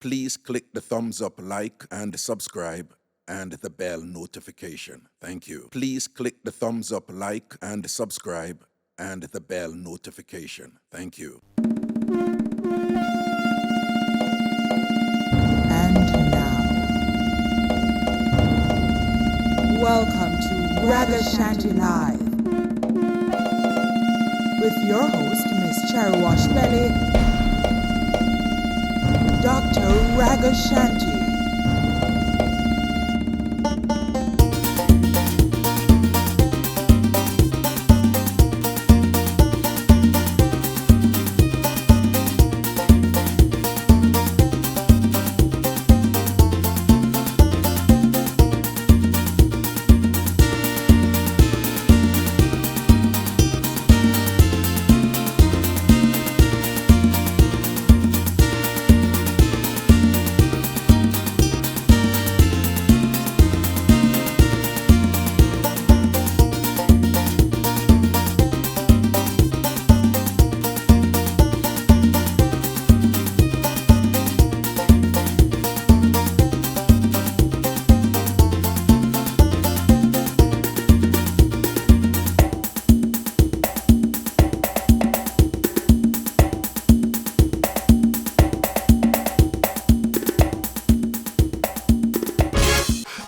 Please click the thumbs up, like, and subscribe, and the bell notification. Thank you. Please click the thumbs up, like, and subscribe, and the bell notification. Thank you. And now, welcome to Ragashanti Live with your host, Miss Cherry Wash Belly, Dr. Ragashanti.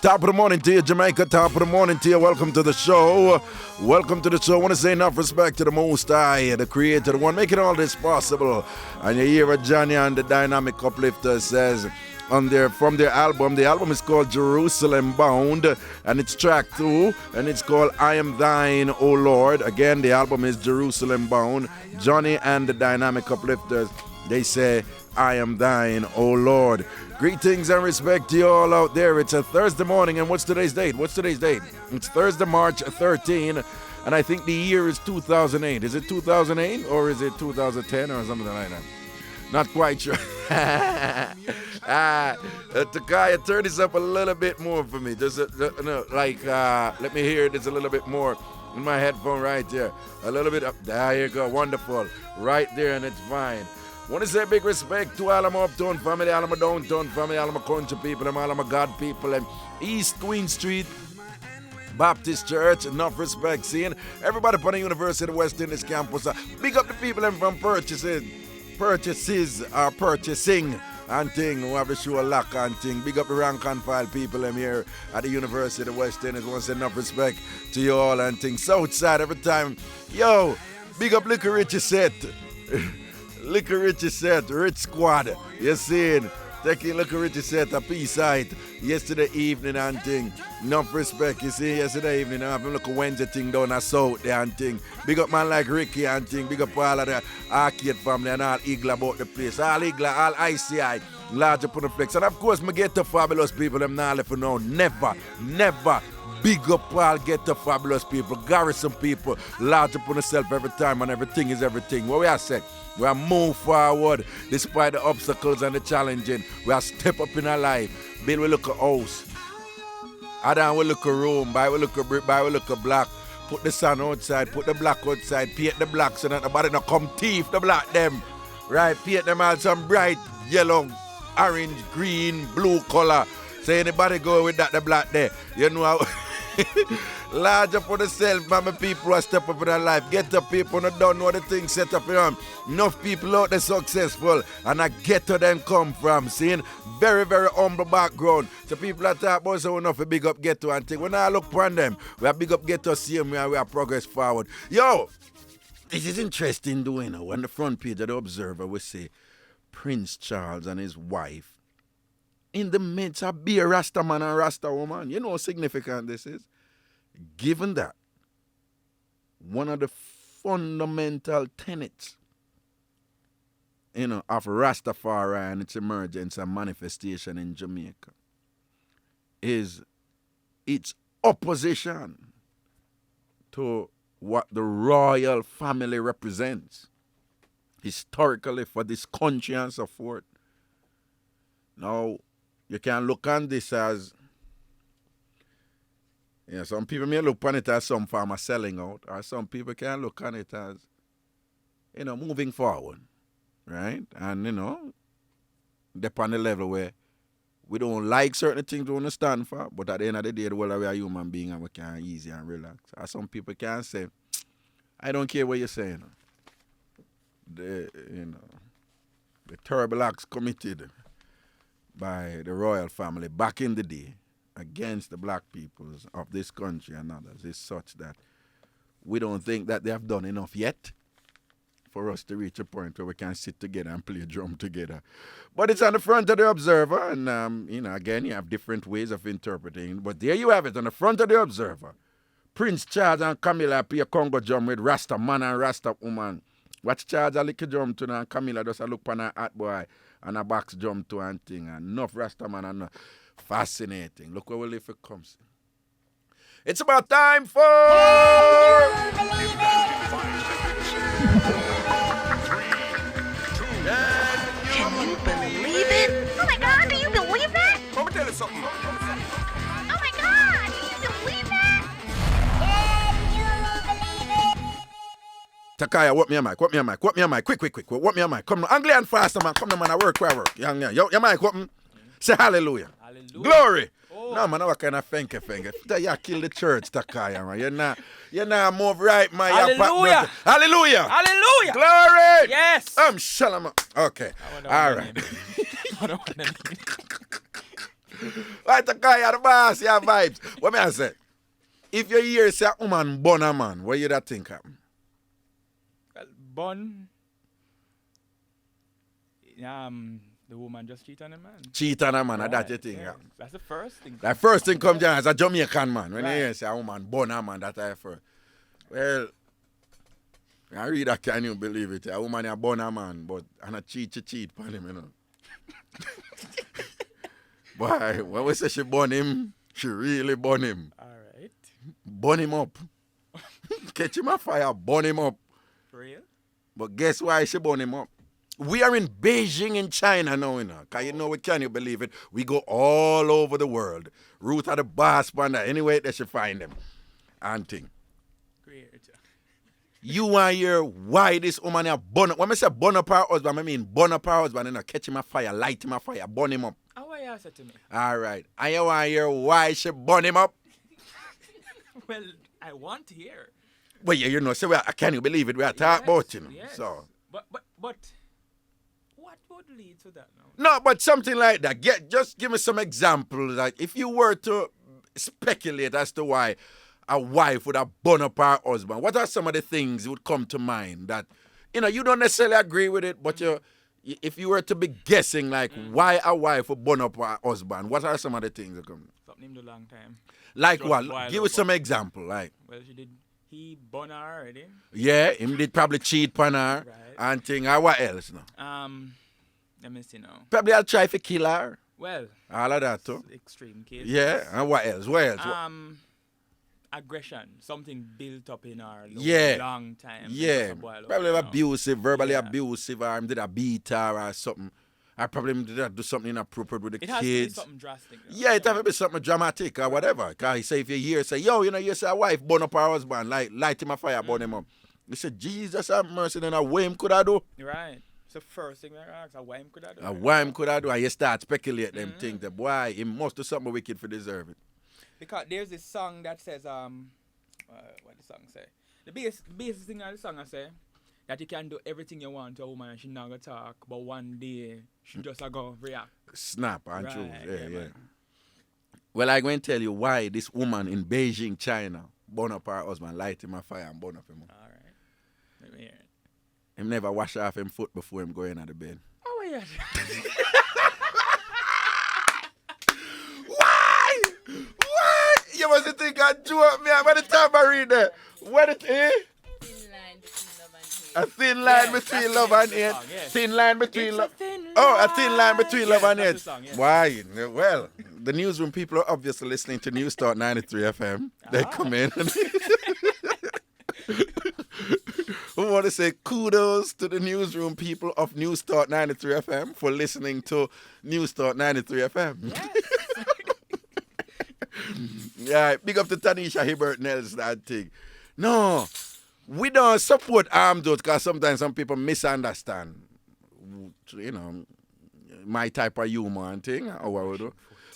Top of the morning to you, Jamaica. Top of the morning to you. Welcome to the show. Welcome to the show. I want to say enough respect to the Most High, the Creator, the one making all this possible. And you hear what Johnny and the Dynamic Uplifter says on from their album. The album is called Jerusalem Bound, and it's track 2, and it's called I Am Thine, O Lord. Again, the album is Jerusalem Bound. Johnny and the Dynamic Uplifters, they say, I am thine, O Lord. Greetings and respect to you all out there. It's a Thursday morning, and what's today's date? It's Thursday, March 13, and I think the year is 2008. Is it 2008 or is it 2010 or something like that? Not quite sure. Takaya, turn this up a little bit more for me. Just let me hear it. It's a little bit more in my headphone right there. A little bit up. There you go. Wonderful. Right there, and it's fine. Want to say big respect to all of my uptown family, all of my downtown family, all of my country people, and all of my God people, and East Queen Street Baptist Church. Enough respect, seeing everybody upon the University of West Indies campus. Big up the people them from purchasing, and thing, who have the show lock and thing. Big up the rank and file people them here at the University of West Indies. Want to say enough respect to you all and thing. Southside every time. Yo, big up Liquor Richie set. Liquor Richie set, Rich Squad. You seen? Taking Liquor Richie set a peace out yesterday evening and thing. Enough respect, you see, yesterday evening. I'm having a Wednesday thing down at South there and thing. Big up man like Ricky and thing. Big up all of the Arcade family and all Eagle about the place. All Eagle, all ICI, large up on the flex. And of course, me get to fabulous people. Them not left for now. Never. Big up all get to fabulous people. Garrison people. Large up on yourself every time and everything is everything. What we are saying? We are move forward despite the obstacles and the challenging. We are step up in our life. Build we look a house. Adam we look a room. Buy we look a brick. Buy we look a block. Put the sun outside. Put the black outside. Paint the black so that nobody not come thief the black them. Right? Paint them all some bright yellow, orange, green, blue color. So anybody go with that the black there. You know how large up for the self, man. People who step up in their life. Get up people who don't know the thing set up in them. Enough people out there successful. And I get to them come from. Seeing very, very humble background. So people that talk about so enough to big up get to and think. When I look upon them, we have big up get to see them and we have progress forward. Yo, this is interesting doing. On the front page of the Observer we say Prince Charles and his wife in the midst of be a Rasta man and Rasta woman. You know how significant this is? Given that one of the fundamental tenets, of Rastafari and its emergence and manifestation in Jamaica is its opposition to what the royal family represents historically for this country and so forth. Now, you can look on this as, some people may look on it as some form of selling out, or some people can look on it as, moving forward, right? And, Depend on the level where we don't like certain things we understand for, but at the end of the day, the world we are human being and we can easy and relax. As some people can say, I don't care what you're saying. The terrible acts committed by the royal family back in the day against the black peoples of this country and others is such that we don't think that they have done enough yet for us to reach a point where we can sit together and play drum together. But it's on the front of the Observer, and, again, you have different ways of interpreting. But there you have it, on the front of the Observer. Prince Charles and Camilla play a Congo drum with Rasta man and Rasta woman. Watch Charles a lick drum to and Camilla just a look on a hot boy and a box drum to and thing. And enough Rasta man and fascinating. Look where we live it comes. It's about time for... Can you believe it? Oh my God, do you believe that? Let me tell you something. Oh my God, do you believe that? Takaya, what me a mic, quick. What me a mic. Come on, Anglian faster, man. Come on, man, I work. Young, yo, your mic, what? Say hallelujah. Glory. Oh. No, man, what kind of fenke. You kill the church, Takaya, man. You're not move right, man. Hallelujah. Hallelujah. Hallelujah. Glory. Yes. Shalom. Okay. All right. Right, Takaya, the boss, your vibes. What me I say? If you hear say a woman born a man, what you that think happen? Well, born. The woman just cheat on a man. Cheat on a man, Right, that you think. yes. That's the first thing. That first thing comes down as a Jamaican man. When Right. you hear say a woman born a man, that I first. Well, I read that, can you believe it? A woman is born a man, but and a cheat on him, you know. Boy, when we say she born him, she really born him. All right. Burn him up. Catch him on fire, burn him up. For real? But guess why she burn him up? We are in Beijing in China now, you know. Because you know, can you believe it? We go all over the world. Ruth of the boss, panda, anyway they should find them. And thing. Great. You want to hear why this woman here burn up? When I say burn up her husband, I mean burn up her husband, you know, catch him on fire, light him on fire, burn him up. How are you answer to me? All right. And you want to hear why she burn him up? Well, I want to hear. Well, yeah, you know, so can you believe it? We are talking about, you know. Yes. So. But what would lead to that now? No, but something like that. Just give me some examples. Like if you were to speculate as to why a wife would have burn up her husband, what are some of the things that would come to mind that, you know, you don't necessarily agree with it, but if you were to be guessing, like why a wife would burn up her husband, what are some of the things that come? Something him do long time. Like Just what? while Give us some example. Like, Well, he burn her already. yeah, him did probably cheat on her Right. and thing. Or what else now? Let me see now. Probably I'll try to kill her. Well, All of that too. extreme case. Yeah, and what else? What else? Aggression, something built up in her Yeah. long time. Yeah, Just a boil up, probably you know. abusive, verbally Yeah. abusive, or him did a beat her or something. I probably did do something inappropriate with the It has to be kids. something drastic. you know. Yeah, it have to be something dramatic or whatever. Because he say if you hear, say, yo, you know, you say a wife burn up her husband, like light him a fire, burn him up. You say, Jesus have mercy, then a what him could I do? Right. It's the first thing I ask. Why him could I do? What him could I do? And you start speculate them things that, boy, he must do something wicked for deserve it. Because there's this song that says what the song say? The basic thing of the song I say that you can do everything you want to a woman and she not gonna talk, but one day she just a go react. Snap and Right, choose. Yeah. man. Well, I'm going to tell you why this woman in Beijing, China, burn up her husband, light him a fire and burn up him. All right. Let me hear it. Him never wash off him foot before him go in at the bed. Oh yeah. Why? You must think I joke me by the tambourine there. What it is? A thin line between love and hate. Yes. Thin line between It's a love. thin Oh, a thin line between love Yes, and that's hate. the song, yes. Why? Well, the newsroom people are obviously listening to News Start 93 FM. They come in and we want to say kudos to the newsroom people of News Start 93 FM for listening to News Start 93 FM. Yes. Yeah, big up to Tanisha Hibbert Nelson, that thing. No, we don't support armed because sometimes some people misunderstand. You know, my type of humor and thing. Or what we do.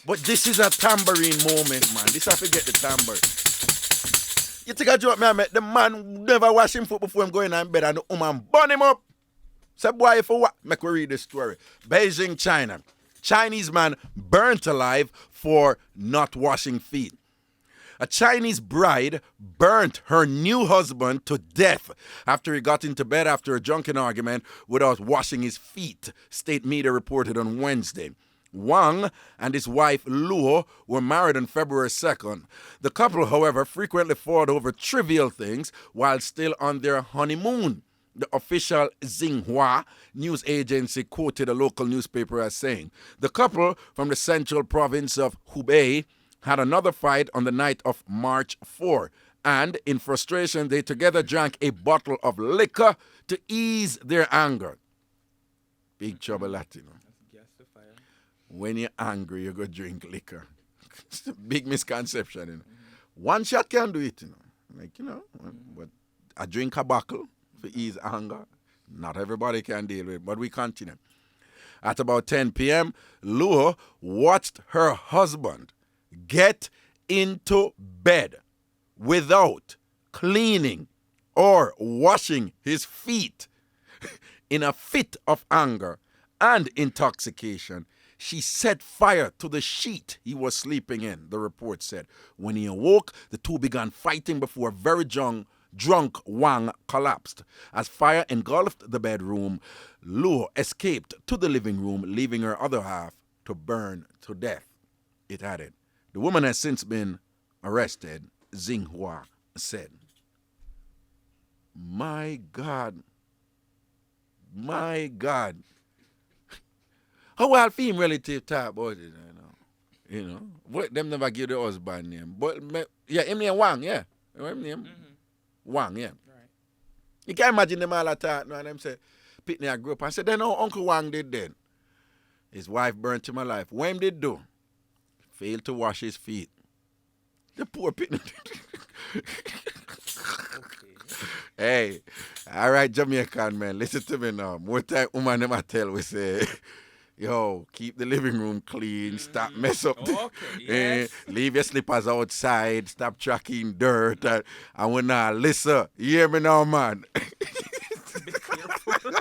But this is a tambourine moment, man. This I forget the tambourine. You think I joke, man? The man never wash him foot before him going in bed and the woman burn him up. Say, boy, for what? Make we read the story. Beijing, China. Chinese man burnt alive for not washing feet. A Chinese bride burnt her new husband to death after he got into bed after a drunken argument without washing his feet, state media reported on Wednesday. Wang and his wife Luo were married on February 2nd. The couple, however, frequently fought over trivial things while still on their honeymoon. The official Xinhua news agency quoted a local newspaper as saying, the couple from the central province of Hubei had another fight on the night of March 4, and in frustration they together drank a bottle of liquor to ease their anger. Big trouble, Latino. When you're angry, you go drink liquor. It's a big misconception, you know. One shot can do it, you know. Like, you know, but I drink a bottle for ease anger. Not everybody can deal with it, but we continue. At about 10 p.m., Luo watched her husband get into bed without cleaning or washing his feet. In a fit of anger and intoxication, she set fire to the sheet he was sleeping in, the report said. When he awoke, the two began fighting before very drunk Wang collapsed. As fire engulfed the bedroom, Luo escaped to the living room, leaving her other half to burn to death. It added. The woman has since been arrested, Xinhua said. My God. My God. How will female relative talk about it, you know? But them never give the husband name. But, yeah, him name Wang, yeah. Him name Wang, yeah. Right. You can imagine them all talk now and them say, Pitney I grew up and said, then how Uncle Wang did then? His wife burnt him alive. What him did do? Failed to wash his feet. The poor Pitney. Hey, all right, Jamaican man, listen to me now. More time, woman, them I tell we say, yo, keep the living room clean. Stop mess up. Yes. Leave your slippers outside. Stop tracking dirt. And when I listen, you hear me now, man. Be careful.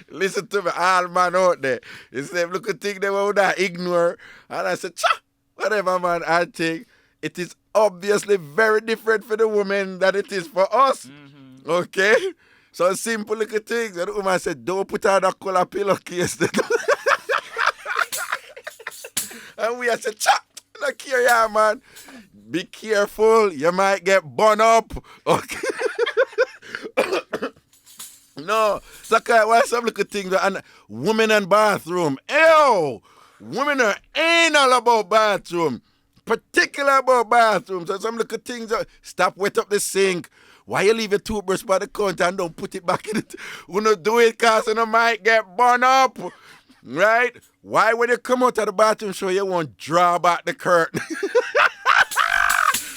Listen to me, all man out there. You say, look at things they will not ignore. And I said, cha, whatever, man, I think it is obviously very different for the woman than it is for us. Mm-hmm. Okay? So simple little things. And the woman said, don't put on that color pillowcase. And we said, cha, look here, yeah, man. Be careful. You might get burned up. Okay. No. So why some little things? And women and bathroom. Ew. Women are anal about bathroom. Particular about bathrooms. So some little things. Stop wet up the sink. Why you leave your toothbrush by the counter and don't put it back in it? We don't do it because you might get burned up. Right? Why when you come out of the bathroom show you won't draw back the curtain?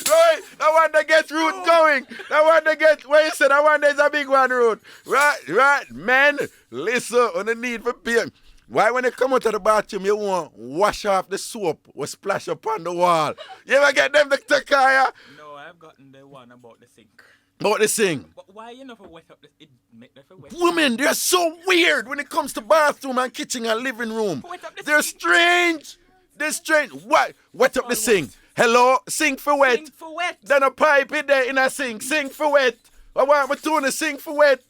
Right? That one that gets root going. That one that gets, where you said that one there's a big one root. Right. Men, listen on the need for pain. Why when you come out of the bathroom you won't wash off the soap or splash up on the wall? You ever get them to Takaya? No, I've gotten the one about the sink. About the sink. But why you never wet up the it make them wet? Women, they're so weird when it comes to bathroom and kitchen and living room. They're strange. They're strange. What? Wet up the sink. Hello? Sink for wet. Sink for wet. Then a pipe in there in a sink. Sink for wet. I want me doing a sink for wet.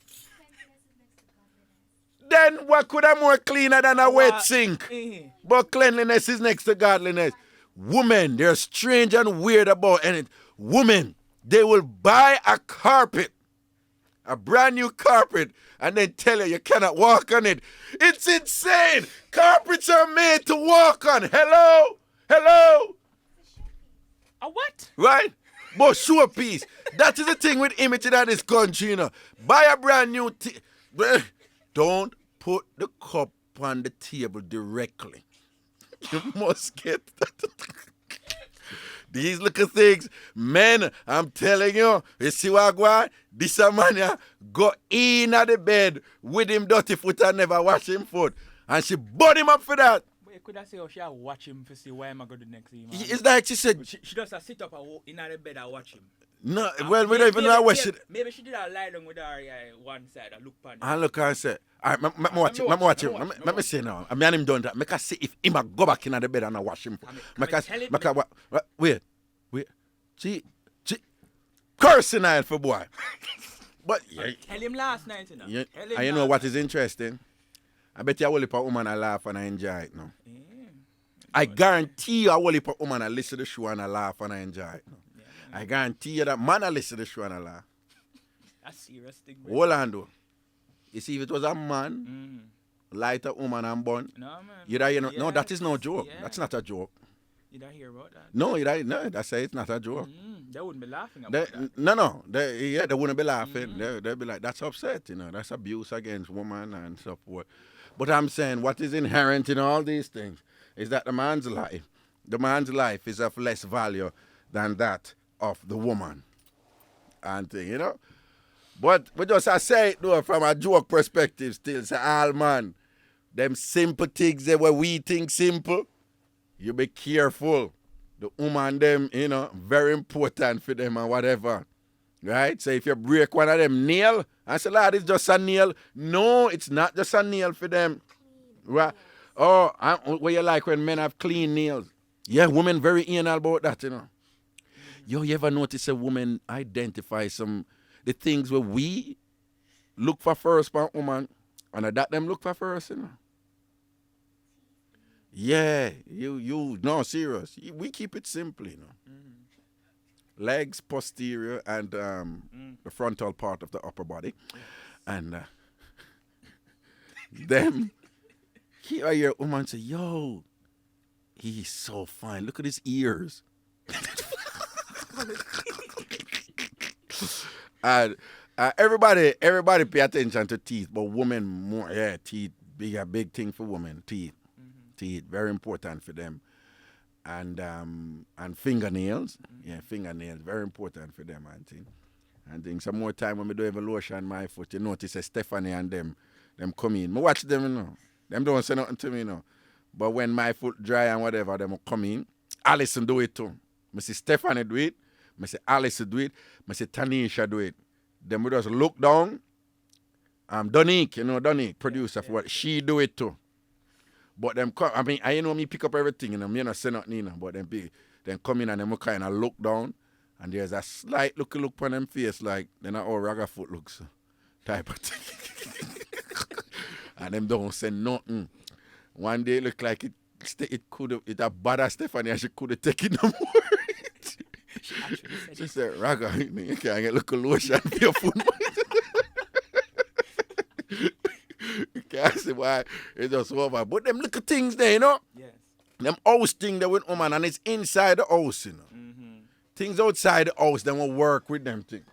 Then what could have more cleaner than a wet sink? But cleanliness is next to godliness. Women, they're strange and weird about it. Women, they will buy a carpet, a brand new carpet, and then tell you cannot walk on it. It's insane. Carpets are made to walk on. Hello? A what? Right? But showpiece. That is the thing with image in this country, you know. Buy a brand new don't put the cup on the table directly. You must get that. These little things, men, I'm telling you, you see what I want? This man go in at the bed with him dirty foot and never wash him foot. And she burn him up for that. But you could have said, oh, she watch him to see why am I going to do next year, man. It's like she said, She just sit up in the bed and watch him. no, well, we don't even know what she... Maybe she did a lie down with her one side and look upon him. And look and say, all right, let me watch him. Let me say now. I mean, him done that. Make us see if him a go back in the bed and I watch him. Wait. She cursing her for boy. But tell him last night, you know. And you know what is interesting? I bet you a whole heap of woman I laugh and I enjoy it now. Yeah. I guarantee you a whole heap of woman I listen to the show and I laugh and I enjoy it now. Yeah, I guarantee you that man I listen to the show and I laugh. That's serious thing, bro. Hold on though. You see, if it was a man, light a woman and born, no, man. No, that is no joke. Yeah. That's not a joke. You don't hear about that? No, that's it's not a joke. They wouldn't be laughing about that. No. They wouldn't be laughing. They'd be like, that's upset, that's abuse against woman and so forth. But I'm saying what is inherent in all these things is that the man's life is of less value than that of the woman. And But we just I say it though from a joke perspective still. Say all man, them simple things that where we think simple, you be careful. The woman them, very important for them and whatever. Right? So if you break one of them nail, I say, lad, it's just a nail. No, it's not just a nail for them. Right? Oh, what you like when men have clean nails? Yeah, women very anal about that, Yo, you ever notice a woman identify the things where we look for first for woman and that them look for first, Yeah, no, serious. We keep it simple, Legs, posterior, and the frontal part of the upper body. And them, hear your woman say, yo, he's so fine. Look at his ears. And everybody pay attention to teeth, but women more, teeth, big thing for women, teeth. Teeth, very important for them. And fingernails. Fingernails, very important for them, I think some more time when we do have a lotion my foot, you notice Stephanie and them come in. I watch them, Them don't say nothing to me, But when my foot dry and whatever, them will come in. Alison do it too. I see Stephanie do it. I see Alison do it. I see Tanisha do it. Then we just look down. Donique, producer for what she do it too. But them come, me pick up everything, me not say nothing, but them come in and them kind of look down, and there's a slight look on them face like, they not how Raga foot looks, type of thing. And them don't say nothing. One day it look like it a bad Stephanie, and she could have taken no more. She said, Raga, you can't get look lotion for your foot. You can't see why it's just over. But them little things there, Yes. Them house thing there with woman, and it's inside the house, Things outside the house, then will work with them things.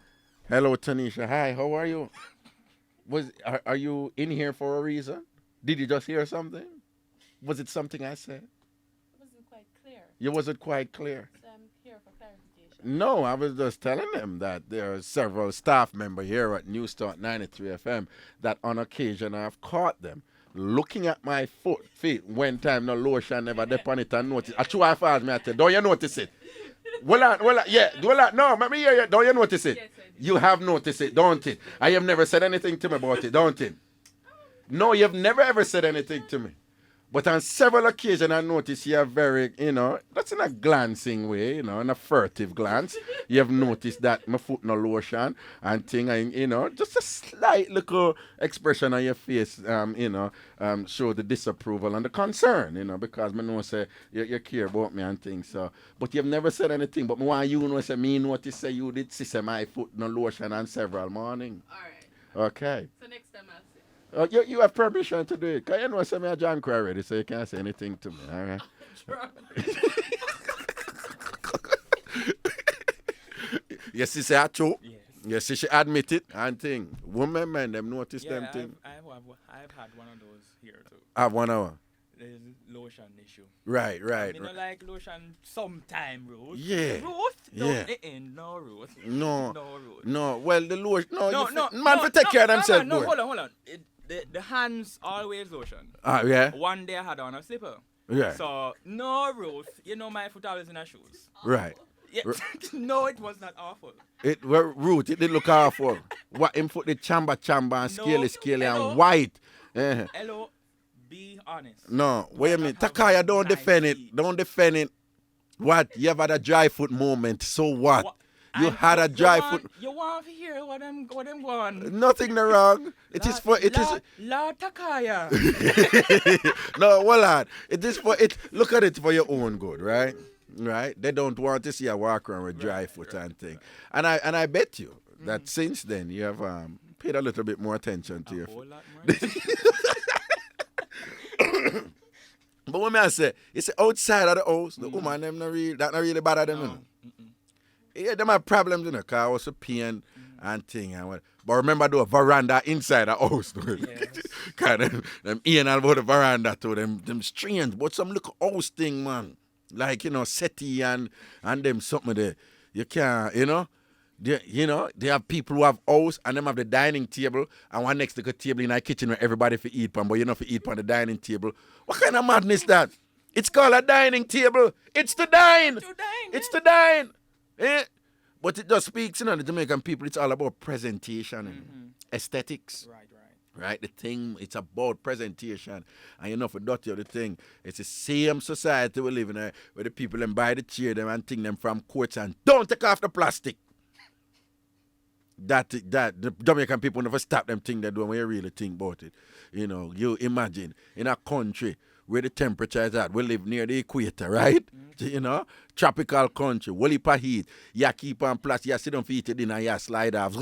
Hello, Tanisha. Hi, how are you? Are you in here for a reason? Did you just hear something? Was it something I said? It wasn't quite clear. You wasn't quite clear. So I'm here for clarification. No, I was just telling them that there are several staff members here at New Start 93 FM that on occasion I've caught them looking at my feet when time no lotion never dip on it and notice. I try to ask me, I tell, don't you notice it? No, let me hear you. Don't you notice it? Yes, I do. You have noticed it, don't it? I have never said anything to me about it, don't it? No, you've never ever said anything to me. But on several occasions, I noticed you are very, that's in a glancing way, in a furtive glance. You have noticed that my foot no lotion and thing, and, just a slight little expression on your face, show the disapproval and the concern, because I know say you care about me and things. So, but you've never said anything. But why you say me notice say you did see say my foot no lotion on several morning. All right. Okay. So next time I'll say. You have permission to do it. Because you know, say me a John Crow already, so you can't say anything to me, all right? Yes, she say true. Yes, she admit it and thing. Women, man, them notice them thing. I've had one of those here too. Have 1 hour. There's lotion issue. Right. I mean, like lotion sometime, Ruth. Yeah. Ruth? Yeah. No, Ruth. No. No, Ruth. No, well, the lotion, No. man, for take care of themselves. No, hold on. the hands always lotion. Yeah. One day I had on a slipper. Yeah. So no Ruth, you know my foot always in her shoes. Right. Yeah. No, it was not awful. It were root. It did look awful. What him put the chamber and scaly Hello. and white. Eh. Hello, be honest. No, wait a not minute. have Takaya, don't nice defend it. feet. Don't defend it. What? You have had a dry foot moment. So what? What? You And had a dry foot. You want to hear what I'm going? Nothing wrong. It is for it is La Takaya. no, well on. It is for it. Look at it for your own good, right? Right? They don't want to see a walk around with dry foot and thing. And I bet you that since then you have paid a little bit more attention to your Whole foot. lot more. But when I say it's outside of the house, the woman them not really bad at them. You know? Yeah, them have problems in the car, also pain and thing and what. But remember though, veranda inside the house though. Yes. Kind of them in and about the veranda too, them strange, but some little house thing, man. Like, you know, settee and them something there. You can't, you know. They have people who have house and them have the dining table and one next to the table in the kitchen where everybody for eat pan, but you know for eat pan the dining table. What kind of madness that? It's called a dining table. It's to dine. It's to dine. Eh? But it just speaks, you know, the Jamaican people, it's all about presentation and aesthetics. Right? The thing, it's about presentation. And you know, for dirty of the thing, it's the same society we live in where the people them buy the chair them and thing them from courts and don't take off the plastic. That the Jamaican people never stop them thing they do when you really think about it. You know, you imagine in a country where the temperature is at, we live near the equator, right? You know, tropical country, whole heap of heat. You keep on plastic, you sit down for eat your dinner, you slide off.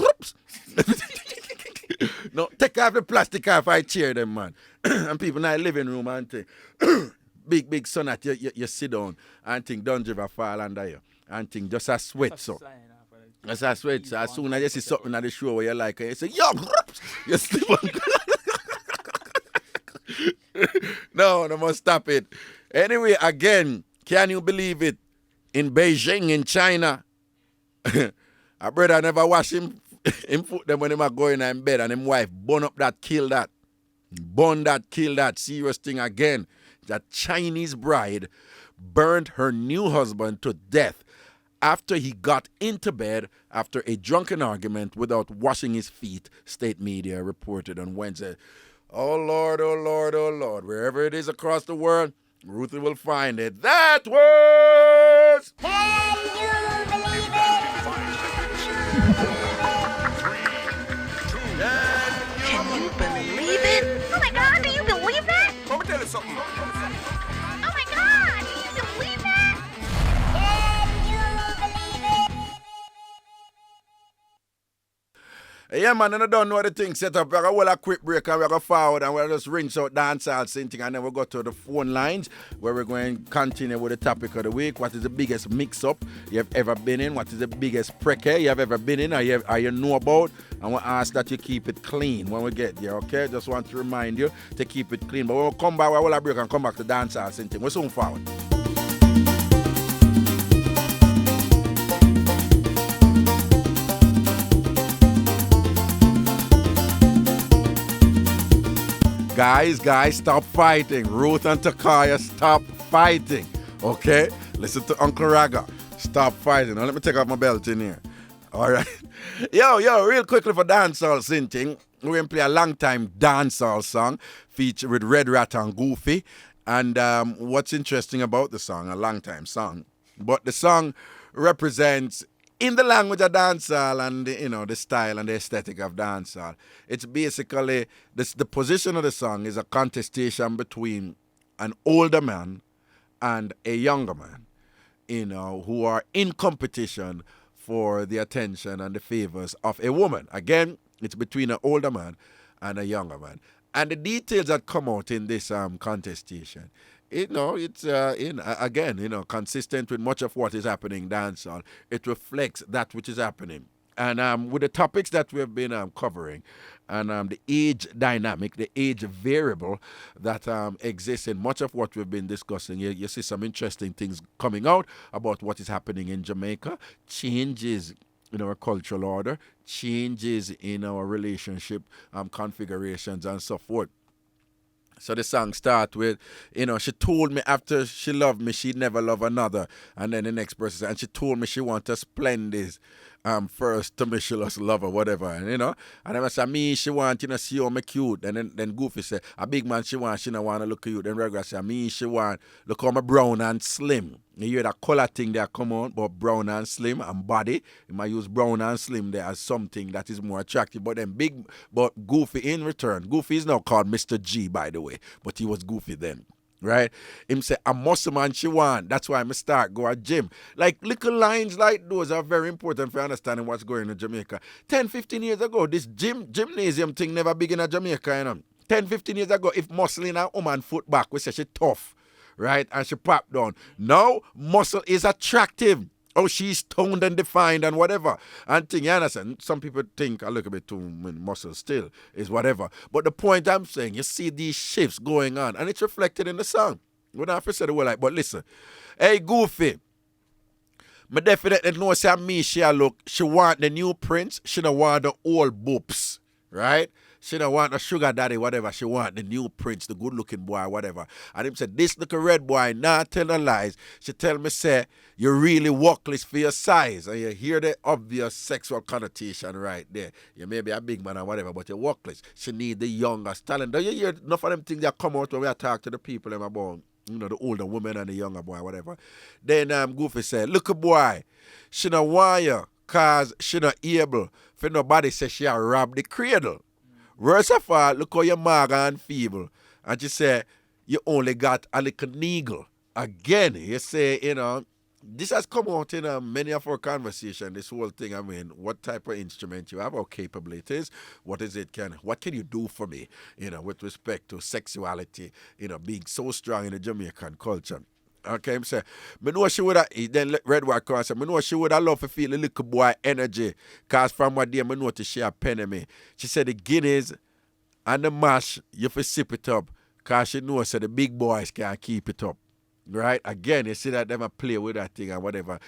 No, take off the plastic off I chair them, man. And people in the living room and think, big sun at you sit down and think don't ever fall under you. And think just a sweat so. As I sweat, so as soon as you see something at the show where you like it, you say, yo, you slip on. No, must stop it. Anyway, again, can you believe it? In Beijing, in China, a brother never wash him foot them when he was going in bed and him wife burn up that, kill that. Burn that, kill that. Serious thing again. That Chinese bride burned her new husband to death after he got into bed after a drunken argument without washing his feet, state media reported on Wednesday. Oh, Lord, oh, Lord, oh, Lord. Wherever it is across the world, Ruthie will find it. That was... Can you believe it? Can you believe it? Oh my God, do you believe that? Let me tell you something. Oh my God, do you believe that? Yeah, man, and I don't know the thing set up. We're going to a quick break and we're going to forward and we'll just rinse out dancehall thing and then we'll go to the phone lines where we're going to continue with the topic of the week. What is the biggest mix-up you have ever been in? What is the biggest precare you have ever been in or you know about? And we ask that you keep it clean when we get there, okay? Just want to remind you to keep it clean. But when we come back, we'll break and come back to dancehall thing. We're soon forward. Guys, stop fighting. Ruth and Takaya, stop fighting. Okay? Listen to Uncle Raga. Stop fighting. Now let me take off my belt in here. All right. Yo, real quickly for dancehall synthing. We're going to play a long time dancehall song featured with Red Rat and Goofy. And what's interesting about the song, a long time song, but the song represents in the language of dancehall and the style and the aesthetic of dancehall. It's basically the position of the song is a contestation between an older man and a younger man, who are in competition for the attention and the favors of a woman. Again, it's between an older man and a younger man. And the details that come out in this contestation, it's consistent with much of what is happening in dancehall. It reflects that which is happening. And with the topics that we've been covering, and the age dynamic, the age variable that exists in much of what we've been discussing, you see some interesting things coming out about what is happening in Jamaica, changes in our cultural order, changes in our relationship configurations and so forth. So the song start with, she told me after she loved me, she'd never love another. And then the next person said, and she told me she want a splendid first to me she lost love or whatever. And then I said, me, she want, see how me cute. And then Goofy said, a big man she want, she don't want to look at you. Then Reggae said, me, she want, look how me brown and slim. You hear that color thing there come on, but brown and slim and body. You might use brown and slim there as something that is more attractive. But then but Goofy in return. Goofy is now called Mr. G, by the way. But he was Goofy then. Right? Him say, a muscle man she want. That's why I start go at gym. Like little lines like those are very important for understanding what's going on in Jamaica. 10, 15 years ago, this gymnasium thing never begin in Jamaica, 10, 15 years ago, if muscling a woman foot back, we say she tough. Right? And she pop down. Now, muscle is attractive. Oh, she's toned and defined and whatever. And thing, you understand? Some people think a little bit too muscle still is whatever. But the point I'm saying, you see these shifts going on, and it's reflected in the song. We don't have to say the word like, but listen. Hey, Goofy. Me definitely know say me she look. She want the new prince. She don't want the old boops. Right? She don't want a sugar daddy, whatever. She want the new prince, the good-looking boy, whatever. And him said, this little red boy, not tell no lies. She tell me, say, you really workless for your size. And you hear the obvious sexual connotation right there. You may be a big man or whatever, but you're workless. She need the youngest talent. Don't you hear enough of them things that come out when we talk to the people them about, the older woman and the younger boy, whatever. Then Goofy said, look a boy, she don't want you because she not able for nobody say she a rob the cradle. Worst of all, look how you're mager and feeble. And she say, you only got a little needle. Again, you say, this has come out in many of our conversations, this whole thing. I mean, what type of instrument you have, how capable it is, what can you do for me, with respect to sexuality, being so strong in the Jamaican culture. Okay, I'm saying, I know she would have, then Red White Cross, I know she would have loved to feel the little boy energy, because from what day I noticed she a penny me. She said the Guinness and the mash, you have to sip it up, because she knows that the big boys can't keep it up. Right? Again, you see that them a play with that thing and whatever.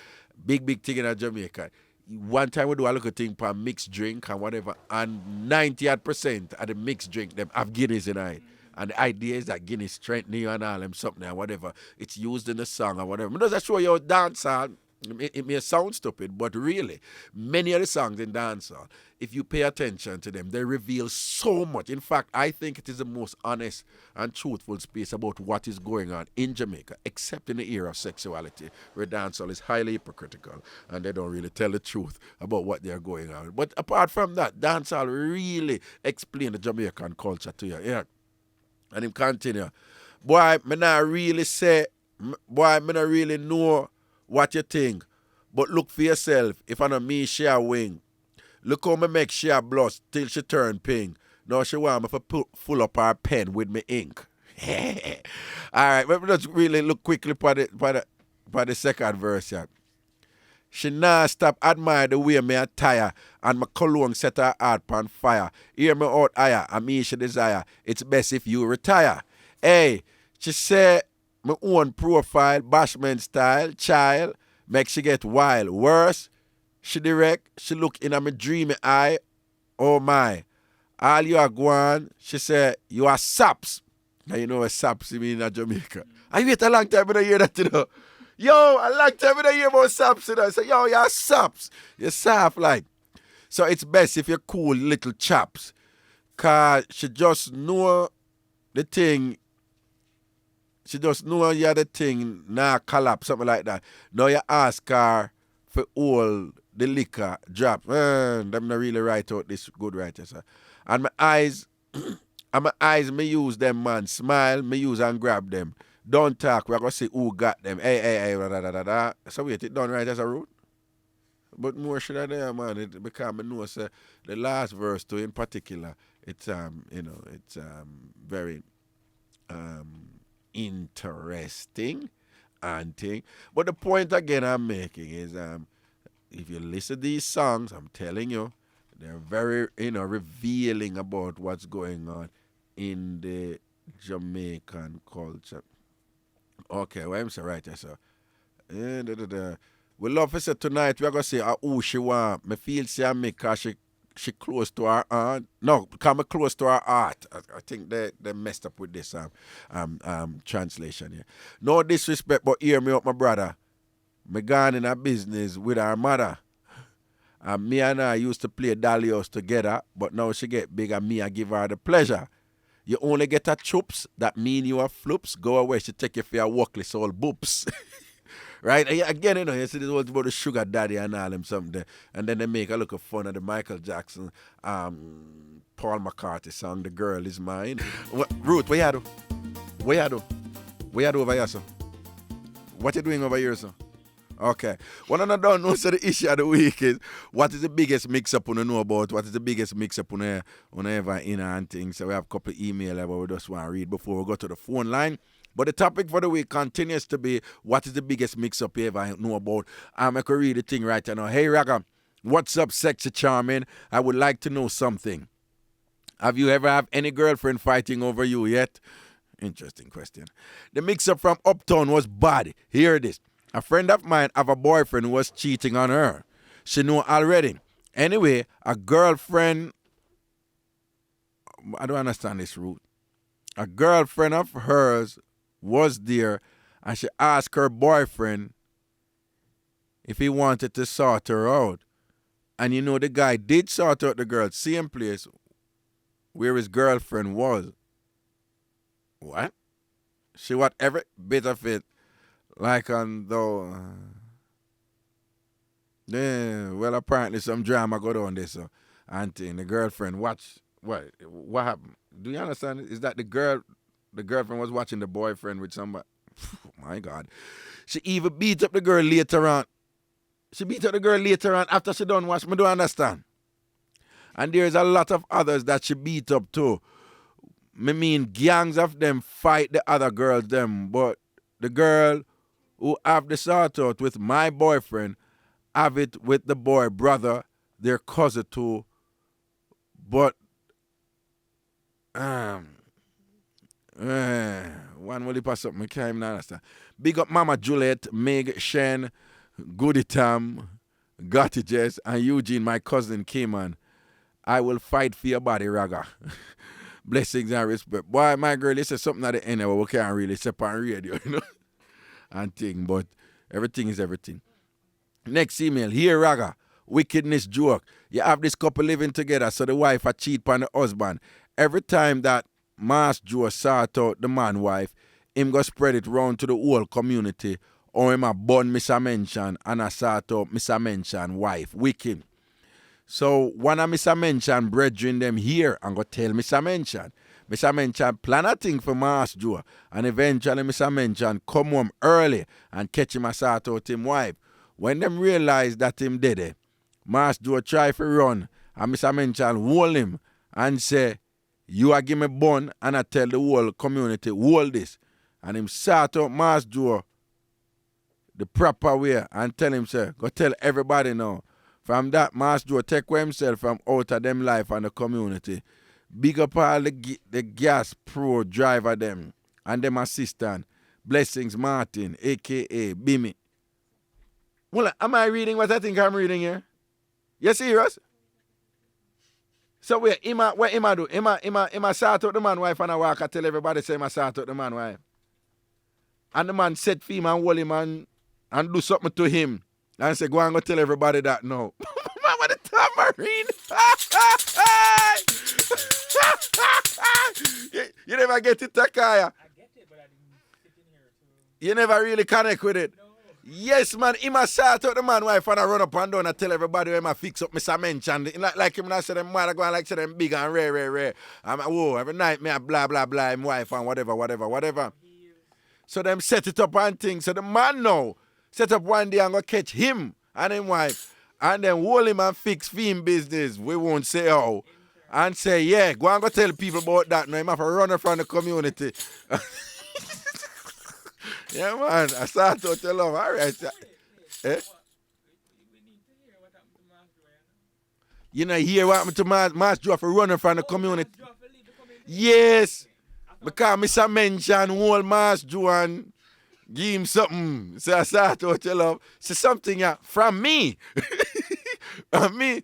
Big thing in Jamaica. One time we do a little thing for mixed drink and whatever, and 90% of the mixed drink, them have Guinness in it. And the idea is that Guinness strengthen you and all them something and whatever. It's used in the song or whatever. It doesn't show you dancehall. It may sound stupid, but really, many of the songs in dancehall, if you pay attention to them, they reveal so much. In fact, I think it is the most honest and truthful space about what is going on in Jamaica, except in the era of sexuality, where dancehall is highly hypocritical and they don't really tell the truth about what they're going on. But apart from that, dancehall really explain the Jamaican culture to you. Yeah. And him continue. Boy, me not really know what you think. But look for yourself. If I know me, she a wing. Look how me make she a blush till she turn pink. Now she want me to full up her pen with me ink. Alright, but let's really look quickly for the second verse here. She nah stop admire the way me attire and my cologne set her heart on fire. Hear me out higher and me she desire. It's best if you retire. Hey, she say my own profile, bashment style, child, make she get wild. Worse, she direct, she look in at my dreamy eye. Oh my, all you are going, she say, you are saps. Now you know what saps mean in Jamaica. I wait a long time when I hear that, Yo, a long time when I hear about saps, I say, yo, you're saps. You're soft like. So it's best if you're cool little chaps. Cause she just know the thing. She just know you're the thing, nah collapse, something like that. Now you ask her for all the liquor drop. Them not really write out this good writer, sir. And my eyes, me use them, man. Smile, me use and grab them. Don't talk, we're going to see who got them. Hey, da. So wait, it done right as a root? But more should I there, man, because I know the last verse too in particular, it's very interesting and thing. But the point again I'm making is if you listen to these songs, I'm telling you, they're very revealing about what's going on in the Jamaican culture. Okay, well I'm so right, so We love to say tonight, we're going to say who she want. Me feel say me because she close to her aunt. No, because me close to her heart. I think they messed up with this translation here. No disrespect, but hear me up, my brother. Me gone in a business with her mother. Me and her used to play Dalios together, but now she get big and me I give her the pleasure. You only get her chups, that mean you are floops. Go away, she take you for your workless old boops. Right? Again, you know, you see this was about the sugar daddy and all them something. And then they make a look of fun of the Michael Jackson, Paul McCartney song, The Girl Is Mine. Ruth, what you do? What you do? What you do over here, sir? What you doing over here, sir? Okay. What I don't know, so the issue of the week is, what is the biggest mix-up you know about? What is the biggest mix-up you ever in and things? So we have a couple of emails that we just want to read before we go to the phone line. But the topic for the week continues to be, what is the biggest mix-up you ever know about? I can read the thing right now. Hey, Raga, what's up, sexy charming? I would like to know something. Have you ever had any girlfriend fighting over you yet? Interesting question. The mix-up from Uptown was bad. Hear this. A friend of mine have a boyfriend who was cheating on her. She knew already. Anyway, a girlfriend... I don't understand this route. A girlfriend of hers was there, and she asked her boyfriend if he wanted to sort her out. And you know the guy did sort out the girl, same place where his girlfriend was. What? She want every bit of it, like on though. Yeah, well apparently some drama got on this. So auntie and the girlfriend watch what happened? Do you understand? Is that the girlfriend was watching the boyfriend with somebody? Oh my God. She even beat up the girl later on. She beat up the girl later on after she done watch. Me don't understand. And there's a lot of others that she beat up too. Me mean gangs of them fight the other girls them. But the girl who have the sort out with my boyfriend have it with the boy brother, their cousin too. But one will pass up, I can't even understand. Big up Mama Juliet, Meg, Shen, Goody Tam, Gotti Jess, and Eugene, my cousin, came on. I will fight for your body, Raga. Blessings and respect. Boy, my girl, this is something at the end where we can't really say on radio, you know, and thing, but everything is everything. Next email, here, Raga. Wickedness joke. You have this couple living together, so the wife a cheat on the husband. Every time that Mass Joe sort out the man wife, him go spread it round to the whole community, or him a bun Mr. Mention and a sort out Mr. Mention wife. Wicked. So one of Mr. Mention brethren them here and go tell Mr. Mention. Mr. Mention plan a thing for Mass Joe, and eventually Mr. Mention come home early and catch him a sort out him wife. When them realize that him dead, Mass Joe try to run, and Mr. Mention hold him and say, you a give me bun, and I tell the whole community, hold this. And him sort out Mass Joe the proper way and tell him, say, go tell everybody now. From that, Mass Joe take away himself from out of them life and the community. Big up all the gas pro driver them and them assistant. Blessings Martin, a.k.a. Bimmy. Well, am I reading what I think I'm reading here? You serious? So what him do? Him sort out the man wife and I walk and tell everybody say him sort out the man wife. And the man set for him and hold him and do something to him. And say, go and go tell everybody that now. Man, what the tambourine? You never get it, Takaya? I get it, but I didn't sit in here to... You never really connect with it? No. Yes, man. He must sort out the man wife and I run up and down and tell everybody where I fix up Mr. Mention. Like him and I say them man, I go and like say them big and rare. Whoa, every night me a blah, blah, blah, him wife and whatever. So them set it up and things. So the man now set up one day and go catch him and him wife and then hold him and fix him business. We won't say how. And say, yeah, go and go tell people about that. Now him have a runner from the community. Yeah, man, I start to tell him, all right. Eh? You know, hear what happened to Mass Joe for running from the community? Yes, because Mr. Mention whole Mass Joe and Give him something. Say, I start out your love. Say something from me. From me.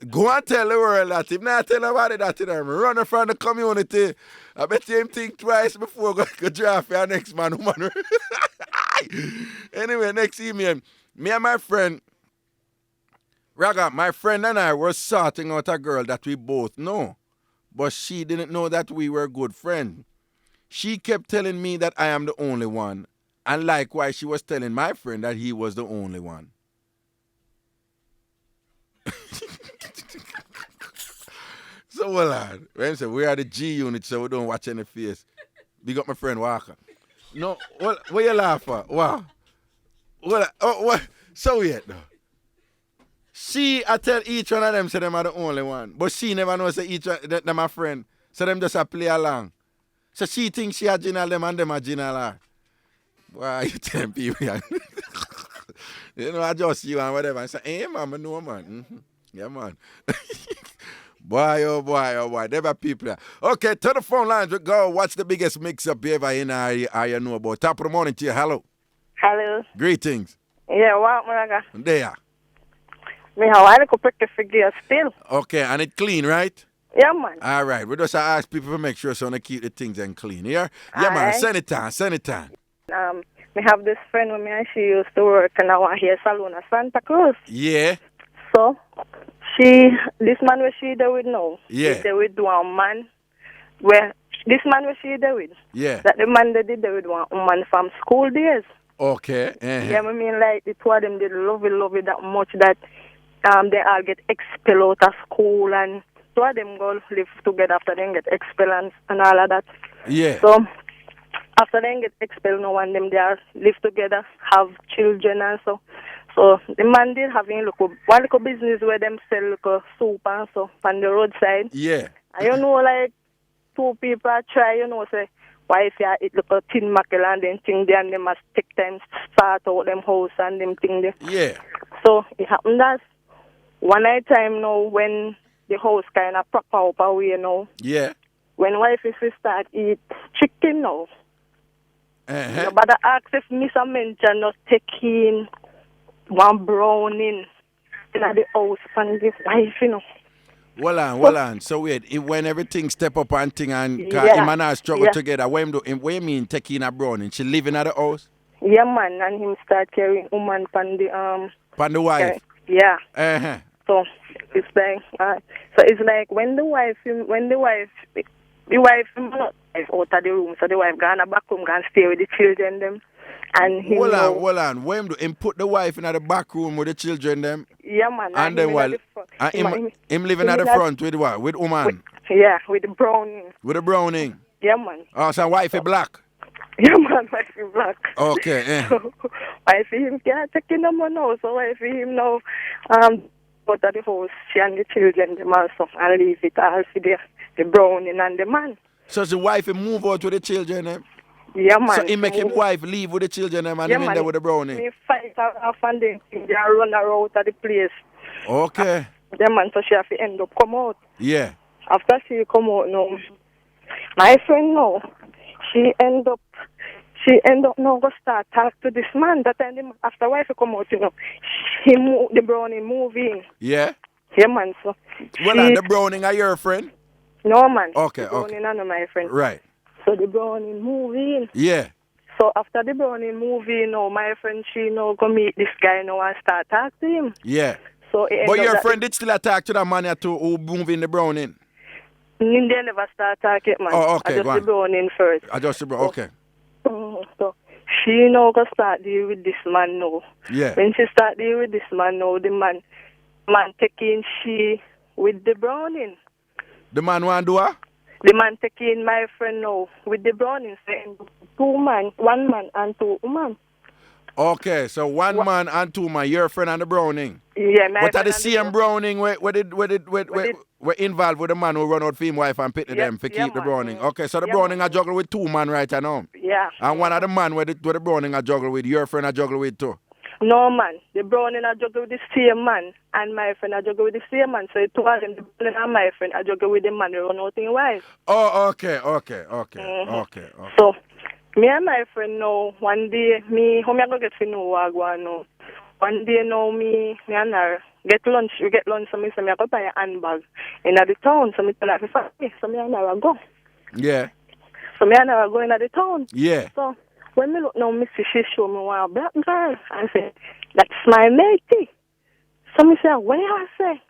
Go and tell the world that. If not tell nobody that to them, run from the community. I bet you him think twice before go draft your next man, woman. Anyway, next email. Me and my friend, Raga, my friend and I were sorting out a girl that we both know. But she didn't know that we were good friends. She kept telling me that I am the only one. And likewise, she was telling my friend that he was the only one. So, well, we are the G unit, so we don't watch any face. Big up my friend Walker. No, what you laugh at? Wow. What? So yet, though. I tell each one of them, say them are the only one. But she never knows say each one, them my friend. So them just a play along. So she thinks she a general them and them a general her. Why you telling people? You know, I just you and whatever. I say, hey, man, I know, man. Mm-hmm. Yeah, man. Boy, oh boy. There are people there. Okay, to the phone lines we go. What's the biggest mix-up you ever in you know about? Top of the morning to you. Hello. Hello. Greetings. Yeah, what, Maraga? There. Me how I look pretty figure still. Okay, and it clean, right? Yeah, man. All right. We just ask people to make sure so they keep the things and clean. Yeah? Yeah, man. Aye. Send it on. Me have this friend with me and she used to work in our hair salon at Santa Cruz. Yeah. So, this man where she there with now. Yeah. She there with one man. Where, this man where she there with. Yeah. That the man that did there with one woman from school days. Okay. Uh-huh. Yeah, I mean like the two of them did love it that much that they all get expelled out of school and two of them go live together after they get expelled and all of that. Yeah. So after they get expelled, no one them they are live together, have children and so. So the man did have one little business where them sell little soup and so on the roadside. Yeah. And you know like two people try, say, why if you eat little tin mackerel and then thing there and they must take time start out them house and them thing there. Yeah. So it happened that one night time now when the house kind of proper up away now. Yeah. When wife is start eat chicken now. Uh-huh. But I ask if Miss Mention not taking one browning in the house and this wife, Well on. So wait, when everything step up and thing and Yeah. him and I struggle together, what you mean taking a browning? She living at the house? Yeah, man, and him start carrying woman pan the wife? Yeah. Uh-huh. So it's like when the wife not out of the room, so the wife gone back home, gone stay with the children them, and him. Hold on. When do him put the wife in the back room with the children them? Yeah, man. And then what? Him living at the front with what? With woman? With the browning. With the browning? Yeah, man. Oh, so wifey black? Yeah, man, wifey black. Okay. So, wifey him can't take in the money now, so wifey him now out of the house, she and the children them also, and leave it all for the browning and the man. So the wife move out with the children them? Yeah, man. So he make him wife leave with the children them and him in there with the brownie? He fight off and then they run around at the place. Okay. Yeah, man, so she have to end up come out. Yeah. After she come out now, my friend now, she end up now go start talk to this man. That time after wife come out, the brownie moving. Yeah? Yeah, man, so. The browning are your friend? No, man. Okay, the browning are not my friend. Right. So the brownie moving. Yeah. So after the brownie moving, my friend, she go meet this guy now and start talk to him. Yeah. So but your friend did still talk to that man who moving the browning? They never start talking, man. Oh, okay, I just the browning first. Okay. So she now go start deal with this man now. Yeah. When she start deal with this man now, the man taking she with the browning. The man want to do what? The man taking my friend now with the browning, saying one man and two women. Okay, so one man and two man, your friend and the browning. Yeah, my but friend. But the same browning where involved with the man who run out for him wife and pity them for keep the browning. Okay, so the browning I juggle with two man right now. Yeah. And one of the man where the browning I juggle with, your friend I juggle with too. No, man. The browning I juggle with the same man, and my friend I juggle with the same man. So the two of them, the browning and my friend, I juggle with the man who run out in wife. Oh, okay. So Me and my friend know one day, how me I go get to know what I go on now. One day now, me and her get lunch, we get lunch, so me say me I go buy a handbag in the town, so me tell her to find me, so me and her go. Yeah. So me and her go in the town. Yeah. So when me look now, me see she show me one black girl, and say, that's my matey. So me say, where I say?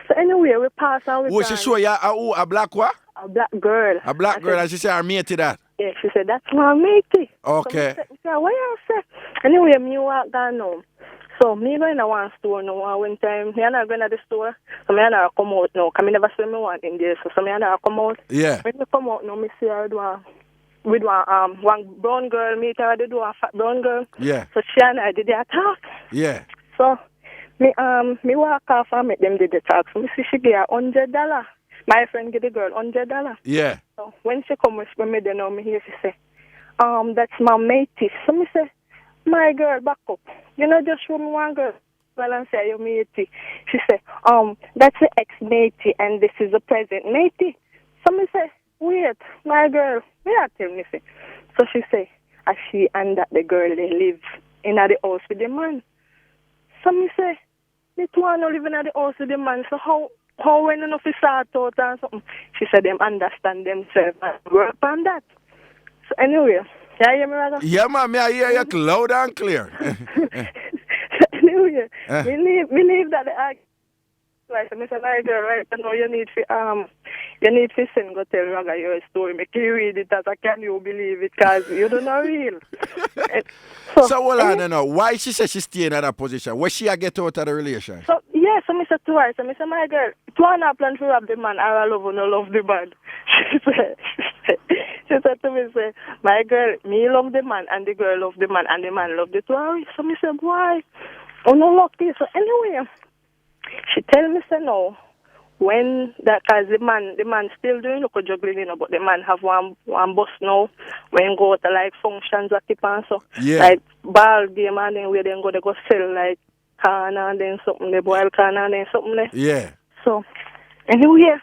So anyway, we pass and we She show you a black what? a black girl. A black girl, and she say her matey that. Yeah, she said, that's my matey. Okay. So me say, where I say? Anyway, me walk down now. So me go in a one store now, one time, me and her go in the store, so me and her come out now, because me never see me want in there, so me and her come out. Yeah. When me come out now, me see her with one brown girl, meet her, they do a fat brown girl. Yeah. So she and I did their talk. Yeah. So me walk off and make them did the talk. So me see she give her $100. My friend give the girl $100. Yeah. So when she come with me, they know me here, she say, that's my matey. So me say, my girl, back up. You know, just show me one girl. Well, and say, your matey. She say, that's the ex-matey, and this is the present matey. So me say, wait, my girl, wait tell me say. So she say, as she and that the girl, they live in the house with the man. So me say, the two are not living at the house with the man, so how when enough is sort out and something? She said, them understand themselves and work on that. So anyway, yeah, you hear me, Raga? Yeah, man, I hear you loud and clear. Anyway, we leave that the like I said, my girl, right now you need to send go tell Raga your story. Make you read it as I can you believe it, because you don't know real. So hold on now. Why she said she staying in that position? Where she get out of the relationship? So yeah, so I said to her, so I said, my girl, do you want to plan to rob the man, or I love or no love the man? She said to me, say, my girl, me love the man, and the girl love the man, and the man love the two. So I said, why? Oh no, lucky. So anyway, she tell me, say no. When that, cause the man still doing local juggling, you know, but the man have one bus now. When go to like functions at the pan, so like ball game and then where they go sell like can and then something, they boil can and then something there. Yeah. So anyway,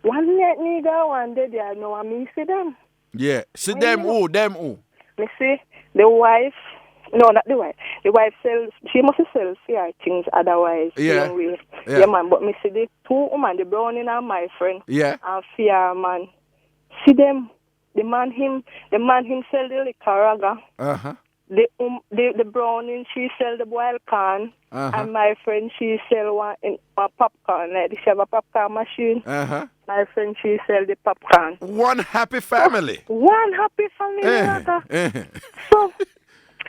one night nigga one day I know I me see them. Yeah. See them who? Them who? Me see the wife. No, not the wife. The wife sells. She must sell fair things otherwise. Yeah. Yeah, man. But me see the two women, the brownie and my friend. Yeah. And fair man. See them. The man him sell the liquor Raga. The brownie she sell the boiled corn. And my friend she sell one popcorn. Like she have a popcorn machine. My friend she sell the popcorn. One happy family. One happy family. Raga. So.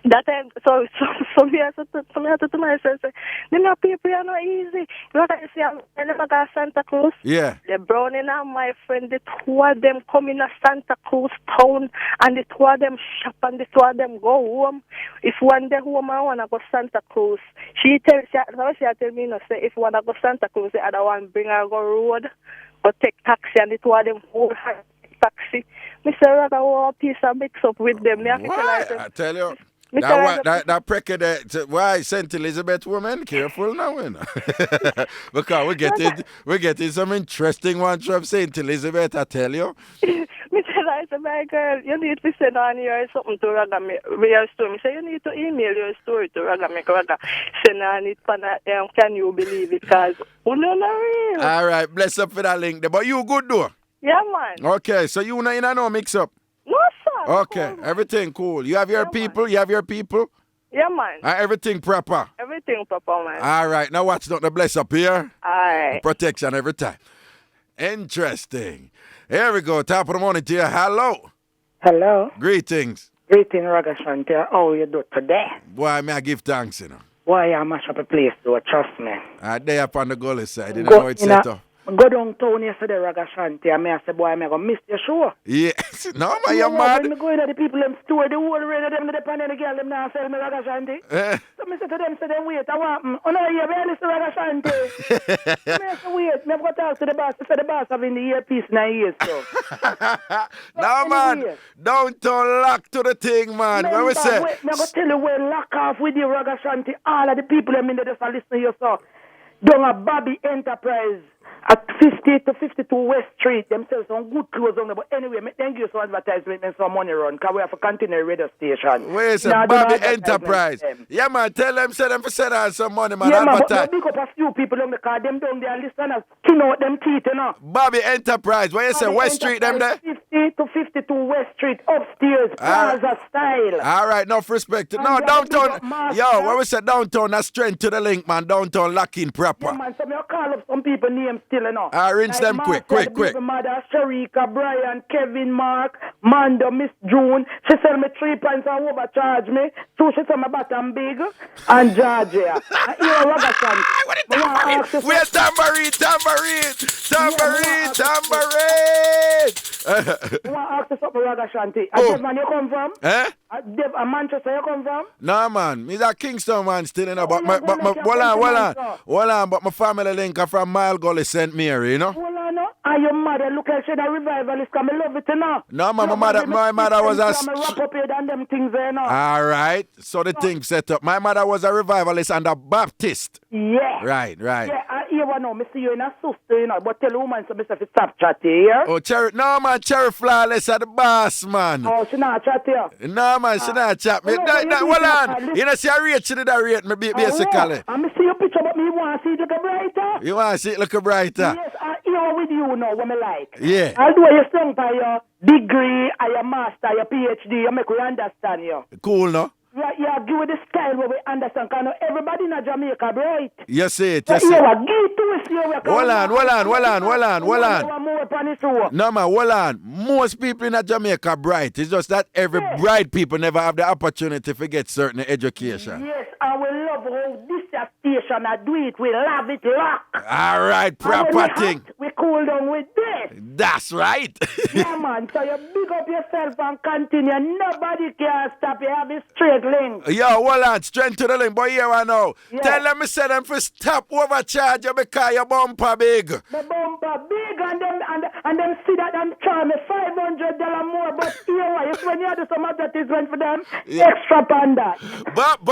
That time, so me have to myself say, them people are not easy. Look at see, I never got Santa Cruz. Yeah. The Brownie and my friend, the two of them come in a Santa Cruz town, and the two of them shop, and the two of them go home. If one day home I wanna go Santa Cruz, she tell me, no, say if wanna go Santa Cruz, the other one bring her go road, but take taxi, and the two of them hold her taxi. Me say, rather a piece of mix up with them. I tell you. That precedent, why St. Elizabeth woman? Careful now, because we're getting some interesting ones from St. Elizabeth, I tell you. Me tell her, I say, my girl, you need to send on your something to Raga, your story. Me say, you need to email your story to Raga, make Raga send on it, can you believe it? Because, oh no, no, real. All right, bless up for that link there. But you good, though? Yeah, man. Okay, so you not in a no mix-up? No, sir. Okay, cool, everything cool. You have your people? Man. You have your people? Yeah, man. Everything proper? Everything proper, man. All right, now watch not the bless up here. All right. Protection every time. Interesting. Here we go, top of the morning to you. Hello. Hello. Greetings. Greetings, Ragashanti. How you do today? Why, may I give thanks, you know? Why, I mash up a place, though, trust me. They up on the gully side, you know it's set up. Go downtown yesterday, Ragashanti, and I say, boy, I'm going to miss your show. Yes. No, man, you're mad. When I go in the people, them store the whole rain of them, the pan and the girl, them now sell me Ragashanti. So I say to them, wait, I want them. Oh, no, you're really Mr. Ragashanti. I say, wait, I'm going to talk to the boss. I say, the boss having the earpiece in the ears, so. No, man, downtown lock to the thing, man. When we say... Wait, I'm going to tell you where lock off with you, Ragashanti. All of the people, them in there just listen to you, so. Don't a Bobby Enterprise. at 50 to 52 West Street. Them sell some good clothes on there. But anyway, make them give some advertisement and some money run. Because we have to continue the radio station. Wait a second, Bobby Enterprise. Yeah, man, tell them, say them for send out some money, man. Yeah, man, but advertise. big up a few people on the car. Them down there listeners. Skin out them teeth, you know. Bobby Enterprise. What you say, Bobby West Street, them there? 50 to 52 West Street, upstairs, Plaza style. All right, enough respect. No, And downtown. Master. Yo, when we say downtown, that's strength to the link, man. Downtown lock in proper. Yeah, man, so me call up some people names still, you know. Rinse them quick. The mother, Sharika, Brian, Kevin, Mark, Mando, Miss June. She sell me 3 pints and overcharge me. So she sell me bottom big and Georgia. And here, Ragashanti. What is tambourine? Where's tambourine? I want to ask you something, Ragashanti. Oh. Man, you come from? Eh? Manchester, you come from? No, man. Me's a Kingston man still, you know. But Oh, hold on. But my family link are from Mile Gully, St. Mary, you know. Hold on, no. And your mother look like she's a revivalist, because I love it, you know. No, man, my mother was a... wrap up here and them things there, you know. All right. So the thing set up. My mother was a revivalist and a Baptist. Yeah. Right. Yeah, I hear one now. I see you in a sister, you know. But tell the woman, so I say, stop chatting here. Oh, no, man. Cherry Flawless are the boss, man. Oh, she not chat here. No, man, she not chat me. Hold on. You know, see, I rate me basically. I see your picture, but me want to see it look brighter. You want to see it look brighter? Yes, I hear with you now, what me like. Yeah. I'll do your song by your degree, or your master, your Ph.D. You make we understand you. Cool, no? Yeah, give it the style where we understand. Because everybody in Jamaica bright. You see it, So you see here, it. give to us here. Hold on. More upon show. No, man, hold on. Most people in Jamaica bright. It's just that every bright people never have the opportunity to get certain education. Yes, I will love how this station I do it. We love it lock. All right, proper thing. We cool down with this. That's right. Yeah, man. So you big up yourself and continue. Nobody can stop you. Have a straight link. Yo, hold on, strength to the link. But here I know. Yeah. Tell them, say them for stop overcharge you because your bumper big. The bumper big and them see that them charge me $500 more. But here, it's when you do some advertisement for them, extra on that. Bop.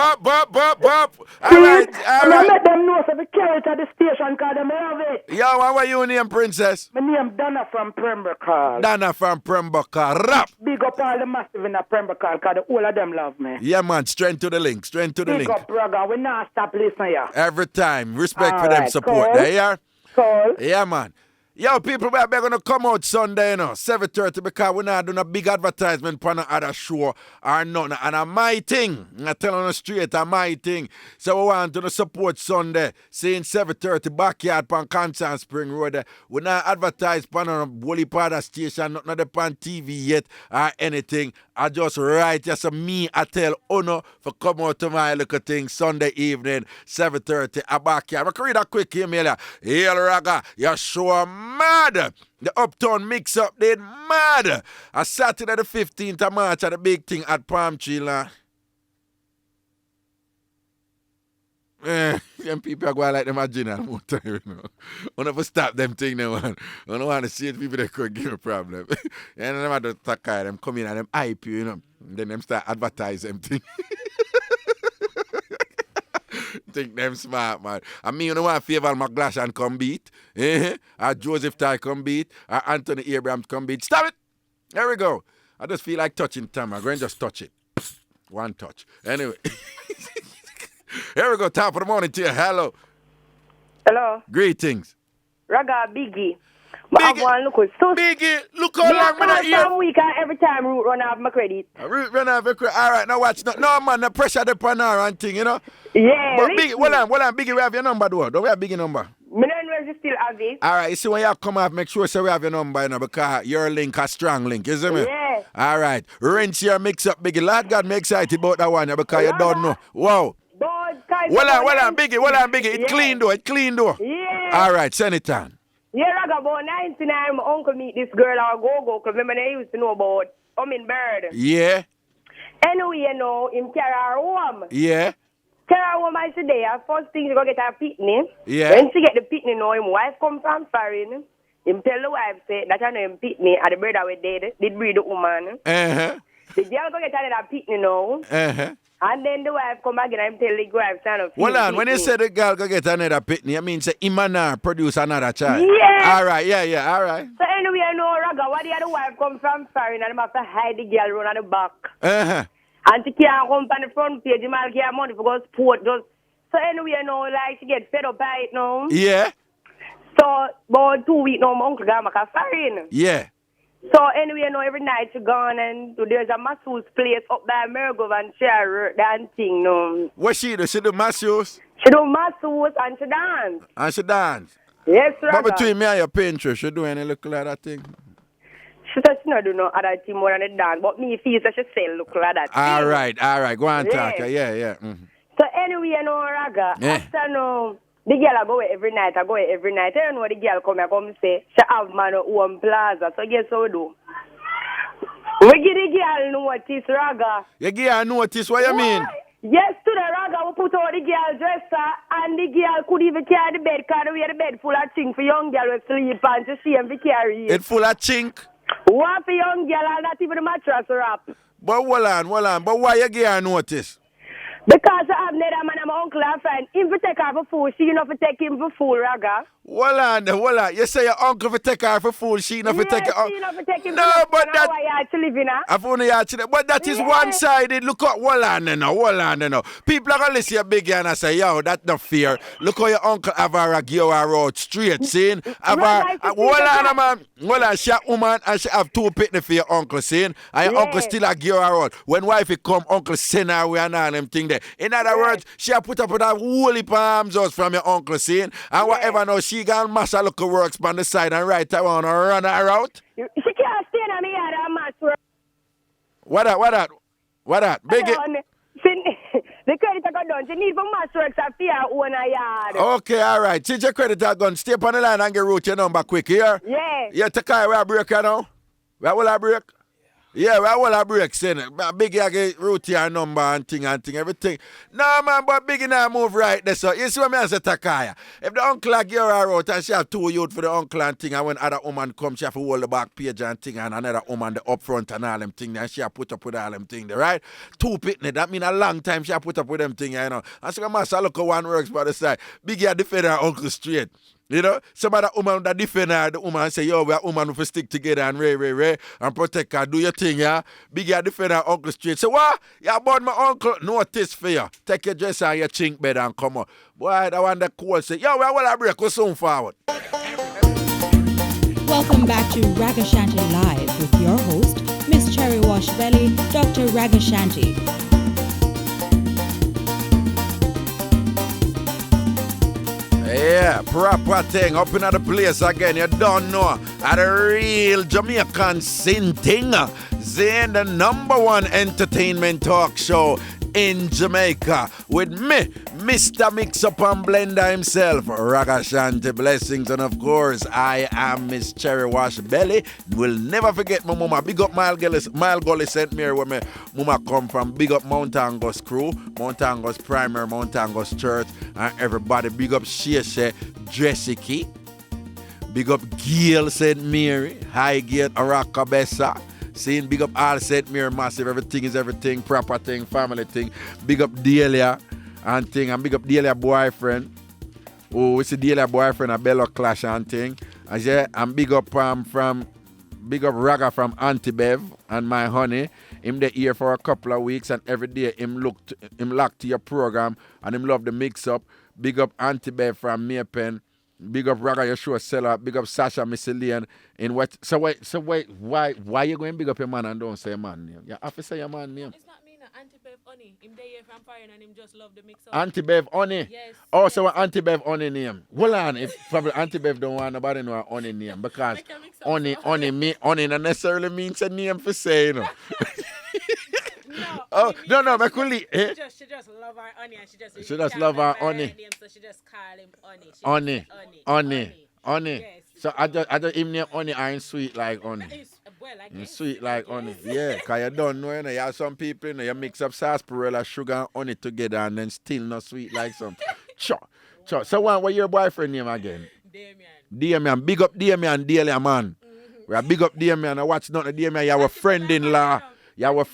All See? right. And I let them know so they carry it at the station because they love it. Yo, what were your name, princess? My name Donna from Pembroke Hall. Donna from Pembroke. Rap. Big up all the massive in the Pembroke Hall because all of them love me. Yeah, man, strength to the link. Big up, brother. We not stop listening here. Every time. Respect All for them right, support. cool. There you are. Cool. Yeah, man. Yo, people, we're going to come out Sunday, you know, 7:30, because we're not doing a big advertisement for no other show or nothing. And my thing, I'm telling you straight, my thing. So we want to support Sunday, saying 7:30, backyard on Kingston Spring Road. We're not advertised on a Wally Pada station, not on TV yet or anything. I just write, just me, I tell Uno for come out to my little thing Sunday evening, 7:30, a backyard. I can read a quick email here. Hail Raga, you're sure mad. The Uptown Mixup did mad. A Saturday the 15th of March at the big thing at Palm Tree Land. Them people are going like them agenda more time, you know. I never stop them thing now, man. I don't want to see it, people that could give a problem. And them are just takai, them come in and them hype you, you know. And then them start advertise them thing. Think them smart, man. I mean, you know what, Favor McGlashan come beat, or Joseph Ty come beat, or Anthony Abrams come beat. Stop it! There we go. I just feel like touching Tam. I'm going to just touch it. One touch. Anyway. Here we go, top of the morning to you. Hello. Hello. Greetings. Raga Biggie. But I want to look so Biggie, look how long I'm not here. some week and every time root run off my credit. Run off your credit. All right, now watch. No, man, the pressure upon her and thing, you know. Yeah. But Biggie, hold on, Biggie, we have your number, though. Don't we have Biggie number? Me don't know if you still have it. All right, you see, when you come off, make sure so we have your number, you know, because your link a strong link, you see me? Yeah. All right, rinse your mix up, Biggie. Lord God, me excited about that one, because you don't know. Wow. Hold on, Biggie. It clean though. Yeah. All right, send it on. Yeah, Raga, about 99, my uncle meet this girl or go, because remember they used to know about Bird. Yeah. Anyway, you know, him carry her home. Yeah. Carry her home I today. First thing she go get her pitney. Yeah. When she get the pitney, know him wife come from foreign. Him tell the wife say that I know him pitney and the brother we did breed the woman. Uh-huh. The girl go get another pitney now. Uh-huh. And then the wife come again and tell the wife, stand up. Hold on, when you say the girl go get another pitney, I mean say him and her produce another child. Yeah. All right, yeah, all right. So anyway, I know Raga, what the other wife come from foreign and them have to hide the girl run at the back. Uh-huh. And she can't come on the front page, the man get money for go sport just. So anyway, I know like she get fed up by it now. Yeah. So about 2 weeks now, my uncle got make a foreign. Yeah. So anyway, you know, every night she gone and there's a masseuse place up by Mergov and she work that thing, no. What she do? She do masseuse? She do masseuse and she dance. And she dance? Yes, Raga. But between me and your painter, she do any look like that thing? She said she not do no other thing more than the dance, but me feel that she say look like that. All right. Go on, Yeah. talk. Yeah. Mm-hmm. So anyway, you know, Raga, Yeah. after no, the girl I go away every night. I don't know the girl come say, she have man own plaza. So guess what we do? We give the girl notice, Raga. You give her notice, what you mean? Yes, to the Raga, we put out the girl dresser, and the girl could even carry the bed, because we had the bed full of things for young girl to sleep and to see and to carry it. It full of chink? One for young girl, and not even the mattress wrap. But hold on. But why you give her notice? Because I have neither man and my uncle and friend. Him for take her for fool, she enough for take him for fool, Raga. Hold on. You say your uncle for take her for fool, she enough for take her. she enough for take him No, for but that. How I to live in her. I've only actually, but that is one-sided. Look at hold on now. People are gonna listen to your big and say, yo, that's not fair. Look how your uncle have her give her out straight, seeing? Hold on, man. Hold on, she a woman and she have two pitney for your uncle, seeing? And your uncle still a give her out. When wifey come, uncle send her away and all them thing there. In other words, she a put up with her holy palms just from your uncle, seeing? And whatever now, she gonna mash her look works on the side and right around and run her out. She can't stay in me yard and match. What that? Big it. The credit I got done. She need for match works at fear own a yard. Okay, all right. Since your credit are gone, stay on the line and get route your number quick here. Yeah. Yeah, take care. Where I break you now? Where will I break? Yeah, where will I break? Say Biggie, I get route your number and thing, everything. No, man, but Biggie now move right there. So, you see what I say, Takaya? If the uncle like your out and she have two youth for the uncle and thing, and when other woman come, she have to hold the back page and thing, and another woman the up front and all them thing, and she have put up with all them thing there, right? Two pitney, that mean a long time she have put up with them thing, you know. And so, master look at one works by the side. Biggie defend her uncle straight. You know, some other woman that defend her, the woman say, yo, we are woman who stick together and ray, and protect her. Do your thing, yeah? Biggie defend her uncle straight. So what? You about my uncle? Notice for you. Take your dress and your chink bed and come on. Boy, that one that cool say, yo, we are well break, we're soon forward. Welcome back to Ragashanti Live with your host, Miss Cherry Wash Belly, Dr. Ragashanti. Yeah, proper thing. Up in the place again. You don't know. At a real Jamaican sin thing. Zane, the #1 entertainment talk show in Jamaica. With me, Mr. Mixup An Blenda himself, Ragashanti blessings. And of course, I am Miss Cherry Wash Belly. Will never forget my mama. Big up Mile Gully St. Mary where my mama come from. Big up Mount Angus crew, Mount Angus Primer, Mount Angus Church, and everybody. Big up Sheshe, Jessica. Big up Gail St. Mary, Highgate, Arakabessa. Seeing big up all St. Mary massive. Everything is everything, proper thing, family thing. Big up Delia and thing, and big up Delia boyfriend. Oh, we see Delia boyfriend a bello clash and thing. And yeah, and big up big up Raga from Auntie Bev and my honey. Him there here for a couple of weeks and every day him locked to your program and him love the mix up. Big up Auntie Bev from Maypen. Big up Raga, your show seller. Big up Sasha Missilian. In what? So wait, why you going big up your man and don't say your man name? You have to say your man name. It's not me, no. Auntie Bev Oni. Him there from foreign and him just love the mix up. Auntie Bev Oni? Yes. Oh, so what Auntie Bev Oni name? Hold on, if probably Auntie Bev don't want nobody know her Oni name because Oni not necessarily means a name for saying. You know. No, no, my colleague. She just love her honey and she just love her honey. So she just call him honey. Honey. Yes. So I just him name honey and sweet like honey. Sweet like honey. Yeah, because you don't know, you know, you have some people, you know, you mix up sarsaparilla, sugar and honey together and then still not sweet like some. Sure. So what your boyfriend name again? Damian. Big up Damian, Delia man. We are big up Damian. I watch not the Damian, you have a friend-in-law. You have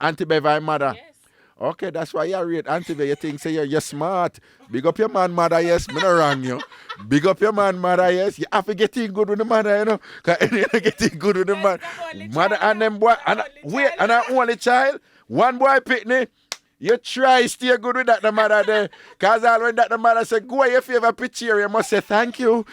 Auntie Bev, my mother. Yes. Okay, that's why you rate Auntie Bay. You think say you're smart. Big up your man, mother, yes. Me not wrong, you. Big up your man, mother, yes. You have to get in good with the mother, you know. Because you get in good with the man. Mother and them boy. And an only child. One boy pitney. You try stay good with that the mother there. Because all when that the mother say, go your favorite picture, you must say thank you.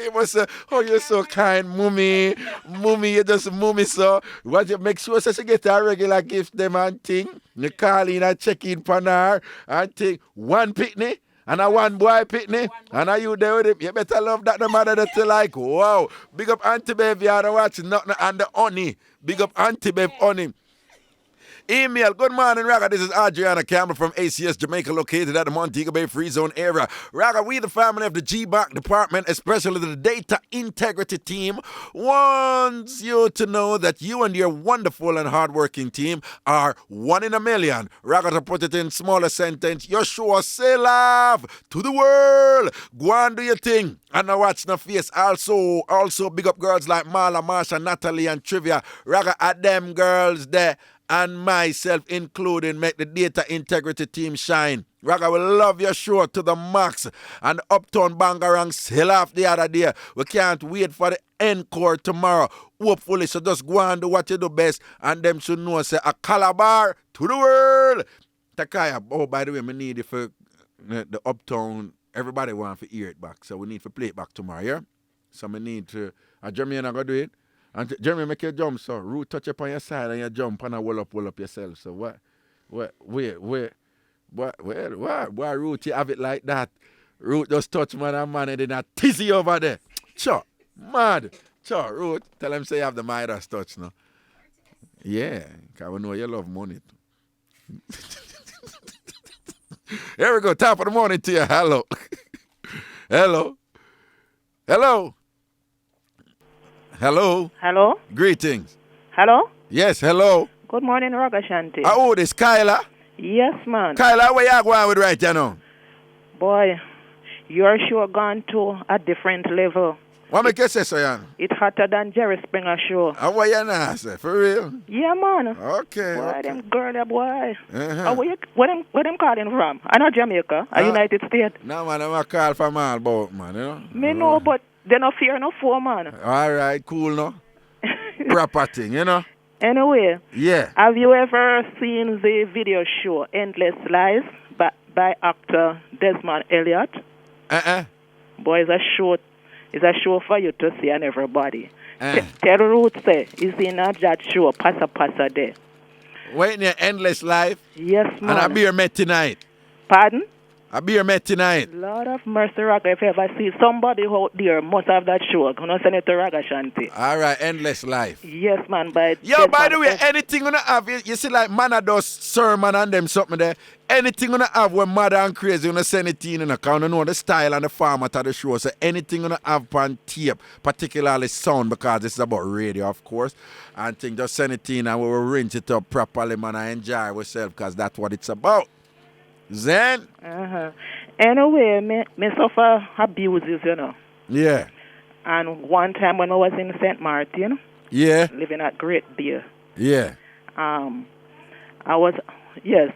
You must say, oh, you're so kind, mummy. Mummy, you just mummy, so. What you make sure so she get a regular gift, them and thing. You call in and check in for her and think, one pitney and a one boy pitney. And are you there with him? You better love that the mother that you like. Wow. Big up Auntie Babe, you are watching nothing and the honey. Big up Auntie Babe, honey. Email, good morning, Raga. This is Adriana Campbell from ACS Jamaica, located at the Montego Bay Free Zone area. Raga, we, the family of the GBAC department, especially the data integrity team, wants you to know that you and your wonderful and hardworking team are one in a million. Raga, to put it in smaller sentence, you sure say love to the world. Go on, do your thing. And now watch no face. Also big up girls like Marla, Marsha, Natalie, and Trivia. Raga, at them girls there. And myself including, make the data integrity team shine. Raga, we love your show to the max. And Uptown Bangarang still off the other day. We can't wait for the encore tomorrow. Hopefully, so just go and do what you do best. And them should know, say, a Calabar to the world. Takaya, oh, by the way, we need it for the Uptown. Everybody want to hear it back. So we need to play it back tomorrow, yeah? So we need to, Jeremy, not going to do it. And Jeremy, make your jump, so Root touch up on your side and you jump and roll up yourself. So why Root you have it like that? Root just touch man and then a tizzy over there. Sure, mad. Sure, Root, tell him say you have the Midas touch now. Yeah, because we know you love money. Here we go, top of the morning to you. Hello. Hello. Hello? Greetings. Hello? Yes, hello. Good morning, Ragashanti. Oh, this Kyla? Yes, man. Kyla, where you going with right now? Boy, you're sure gone to a different level. What make you say so, Jan? It's hotter than Jerry Springer show. How what you now say? For real? Yeah, man. Okay. Boy, okay. them girl, boy. Uh-huh. Where them calling from? I know Jamaica, United States. No, man, I'm a call from all about, man, you know? Me know, but they no fear no foe, man. All right, cool, no? Proper thing, you know? Anyway. Yeah. Have you ever seen the video show Endless Lies by actor Desmond Elliott? Boy, it's a show for you to see and everybody. Tell Ruth say, is in that show, Passa there. Wait near Endless Life? Yes, man. And I'll be here met tonight. Pardon? I'll be here met tonight. Lord of mercy, Raga, if you ever see somebody out there must have that show. Gonna send it to Ragashanti. All right, Endless Life. Yes, man. By the way, anything gonna have, you see like man does sermon and them something there. Anything gonna have when mad and crazy gonna send it in account. You know the style and the format of the show. So anything gonna have on tape, particularly sound, because this is about radio, of course. And think just send it in and we will rinse it up properly, man, and enjoy ourselves, because that's what it's about. Zen? Anyway, me suffer abuses, you know. Yeah. And one time when I was in St. Martin, living at Great Beer. Yeah. I was,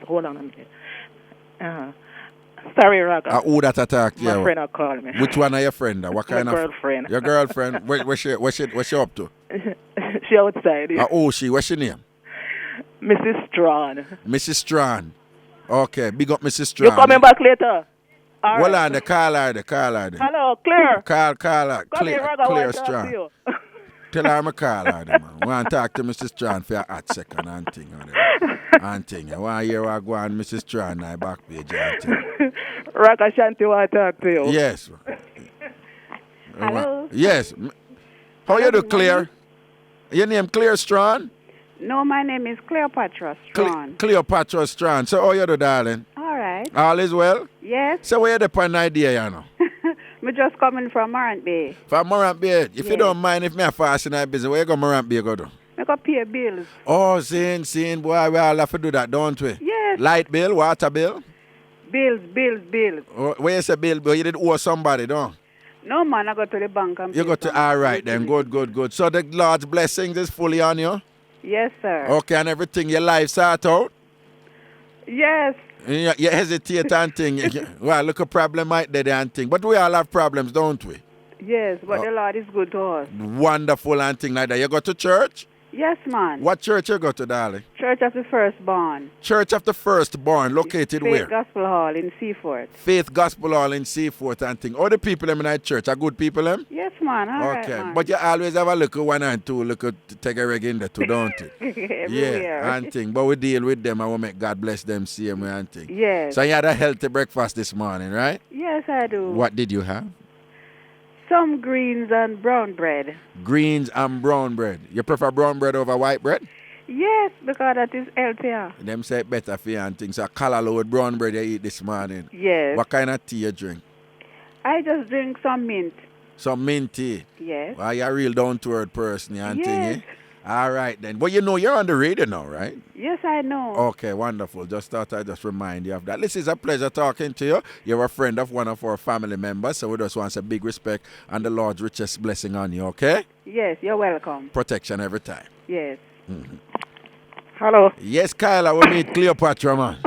hold on a minute. Sorry, Raga. Who that attack? My friend called me. Which one are your friend? What kind of girlfriend? Your girlfriend? What's she up to? She outside. Yeah. What's her name? Mrs. Strawn. Mrs. Strawn. Okay, big up Mrs. Strawn. You coming back later? All well, right. on the call her. Hello, Claire. Call her. Claire Strawn. Tell her I'm a call her, man. I want to talk to Mrs. Strawn for a hot second and thing. I want to hear what go on Mrs. Strawn now back page. Ragashanti want to talk to you. Yes. Hello. Yes. How you do, Claire? Your name Claire Strawn? No, my name is Cleopatra Strawn. Cleopatra Strawn. So how you do, darling? All right. All is well? Yes. So where you the pan idea, you know? I'm just coming from Morant Bay. From Morant Bay? If you don't mind, if me a fast in that business, where you go Morant Bay go do? I go pay bills. Oh, seeing, boy, we all have to do that, don't we? Yes. Light bill, water bill? Bills. Oh, where you say bill, but you did owe somebody, don't? No, man, I go to the bank and You pay go to, some all right then, utilities. good. So the Lord's blessings is fully on you? Yes, sir. Okay, and everything, your life sort out? Yes. You hesitate and thing. Well, look, a problem might there and thing. But we all have problems, don't we? Yes, but the Lord is good to us. Wonderful and thing like that. You go to church? Yes, man. What church you go to, darling? Church of the Firstborn. Church of the Firstborn, located Faith where? Gospel Hall in Seaford. Faith Gospel Hall in Seaford and thing. All the people them in that church are good people, them? Yes, man. All right, Okay, man. but you always have a look at one and two, look at take a reggae in there too, don't you? Everywhere. Yeah, and thing. But we deal with them and we make God bless them same way and thing. Yes. So you had a healthy breakfast this morning, right? Yes, I do. What did you have? Some greens and brown bread. Greens and brown bread. You prefer brown bread over white bread? Yes, because that is healthier. Them say it better for you and things. So callaloo with brown bread you eat this morning. Yes. What kind of tea you drink? I just drink some mint. Some mint tea. Yes. Well, you're a real down-to-earth person and Yes. thing, eh? All right then. But you know you're on the radio now, right? Yes, I know. Okay, wonderful. Just thought I'd just remind you of that. Listen, it's a pleasure talking to you. You're a friend of one of our family members, so we just want a big respect and the Lord's richest blessing on you, okay? Yes, you're welcome. Protection every time. Yes. Hello. Yes, Kyla, we meet Cleopatra, man.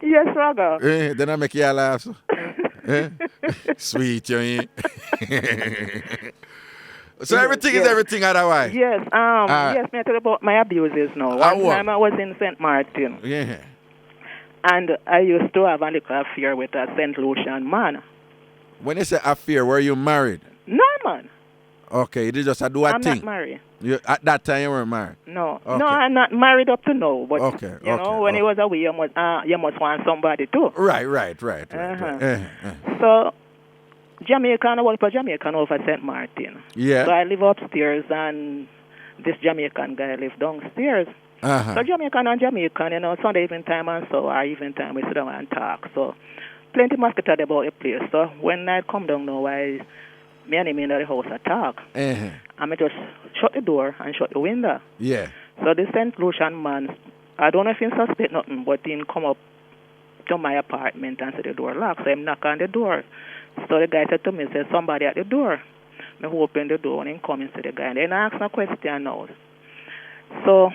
Yes, Raga. Then I make you laugh. Eh? Sweet, you ain't. So everything is everything otherwise. Yes, yes, me I tell you about my abuses now. One time I was in St. Martin. Yeah. And I used to have a little affair with a St. Lucian man. When you say affair, were you married? No, man. Okay, you did just do a I'm thing. not married. You, at that time you weren't married? No. Okay. No, I'm not married up to now. But, Okay, you know, when he was away, you must want somebody too. Right. So, Jamaican, I work for Jamaican over St. Martin. Yeah. So I live upstairs and this Jamaican guy live downstairs. Uh-huh. So Jamaican and Jamaican, you know, Sunday evening time and so, or evening time, we sit down and talk. So, plenty mosquito about the place. So, when I come down now, me and him in the house I talk. Uh-huh. And I just shut the door and shut the window. Yeah. So the St. Lucian man, I don't know if he suspect nothing, but he come up to my apartment and see the door locked. So I knock on the door. So the guy said to me, said, somebody at the door. I open the door and he come and see the guy. And then I ask no question now. So,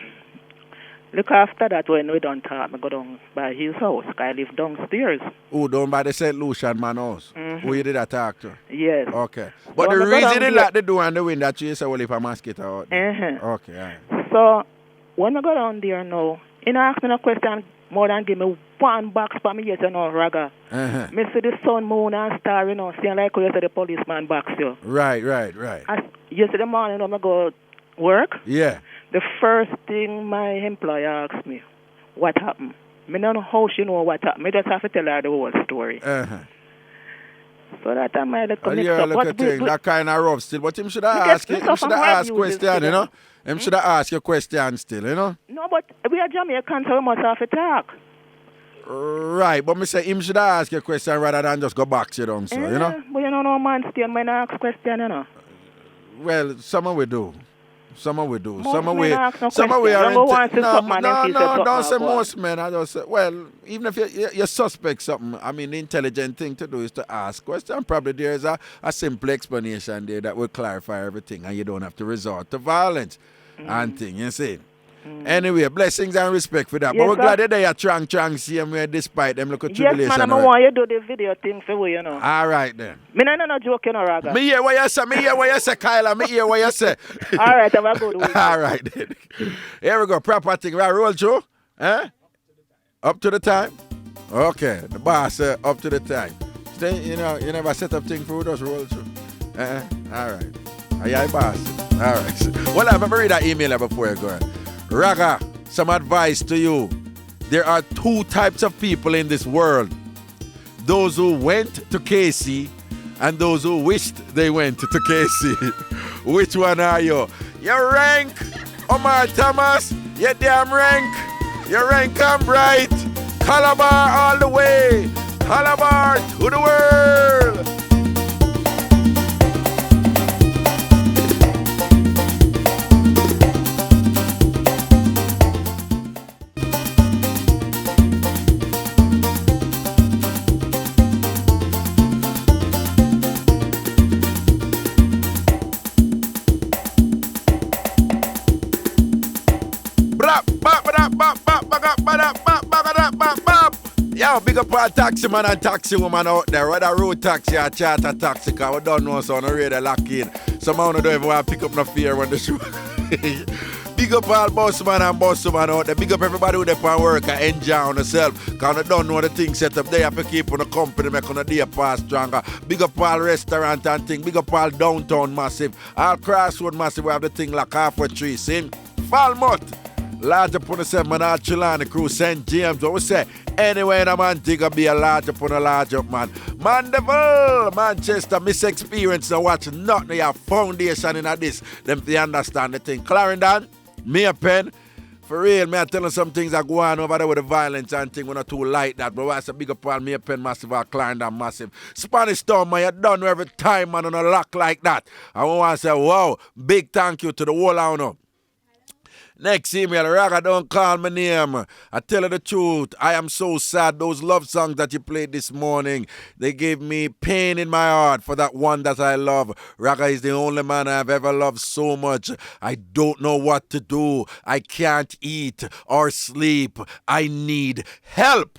look after that, when we don't talk, I go down by his house. I live downstairs. Oh, down by the St. Lucian man house? Mm-hmm. Who you did that talk to? Yes. Okay. But So the I go reason down they there- lock the door and the window, you say, well, if a mosquito out there. Uh-huh. Okay, all right. So, when I go down there now, he don't ask me no question more than give me one box for me, yes, you know, Raga. Uh-huh. Me see the sun, moon, and star, you know, seeing like how you say the policeman box you. Right. Yesterday morning when I go work, Yeah. the first thing my employer asked me, what happened? Me don't know how she know what happened. Me just have to tell her the whole story. Uh-huh. So that time I let Oh, mix yeah, up. look at thing. That kind of rough still. But him should have asked you. Him should have asked question, you know. Him should have asked you question still, you know. No, but we are Jamaican, so we must have to talk. Right, but me say him should have asked you question rather than just go back to you down, so, you know. But you know, no man still when I ask question, you know. Well, some of we do. Some of we do. Most Some of men we. ask no Some of we question. are. Number one, say something and then say something Don't say and go on. most men. I just say, well, even if you suspect something, I mean, the intelligent thing to do is to ask question. Probably there is a simple explanation there that will clarify everything, and you don't have to resort to violence and thing. You see. Anyway, blessings and respect for that. Yes, but we're sir. glad that they are trying same way despite them look at tribulation. Yes, man, I want you to do the video thing for we, you know. All right then. Me no joke, you know, Raga. Me hear what you say, Kyla. Me hear what you say. All right, have a good week. All right then. Here we go. Proper thing. Right, roll through. Eh? Up to the time? Okay. The boss up to the time. Stay, you never set up thing for us, roll through. All right. Aye, boss. All right. Well, I've ever read that email before you go. Raga, some advice to you. There are two types of people in this world. Those who went to KC and those who wished they went to KC. Which one are you? Your rank, Omar Thomas. Your damn rank. Your rank and bright. Calabar all the way. Calabar to the world. Yo, big up all taxi man and taxi woman out there. Whether road taxi or charter taxi, cause we don't know so on the radio lock in. Somehow don't even want to pick up no fear when the show. Big up all boss man and boss woman out there. Big up everybody who they can work and enjoy on themselves. Cause they don't know the things set up. They have to keep on the company, make on the day pass stronger. Big up all restaurant and thing. Big up all downtown massive. All crossroad massive. We have the thing like halfway tree. See? Falmouth. Large upon the 7 man, all Chilani crew, St. James, what we say? Anyway, in a man, digga be a large upon a large up, man. Mandeville, Manchester, miss experience and watch nothing. Your foundation in this. Them they understand the thing. Clarendon, me a pen. For real, me I tell you some things that go on over there with the violence and thing. We're not too light that, but I say big up on me a pen massive or Clarendon massive. Spanish Town, man, you done every time, man, on a lock like that. I want to say, wow, big thank you to the whole owner. Next email, Raga, don't call my name. I tell you the truth, I am so sad. Those love songs that you played this morning, they gave me pain in my heart for that one that I love. Raga is the only man I've ever loved so much. I don't know what to do. I can't eat or sleep. I need help.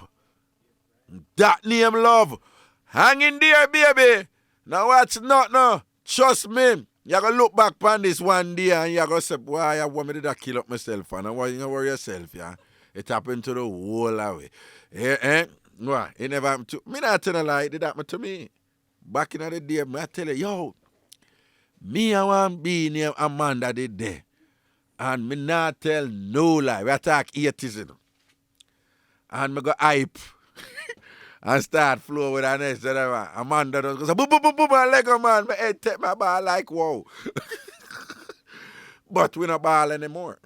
That name, love. Hang in there, baby. Now watch not now. Trust me. You're going to look back on this one day and you're going to say, why I want me to kill up myself and why you worry yourself, yeah? It happened to the whole away. Why? It never happened to me. Not tell a lie, it did happen to me. Back in the day, I tell you, yo, me and one be near Amanda did there. And me not tell no lie. We attack 80s. And me go hype. And start flow with her next. Amanda does go, boom, boom, boom, boom, and Lego man. My head take my ball like, whoa. But we not ball anymore.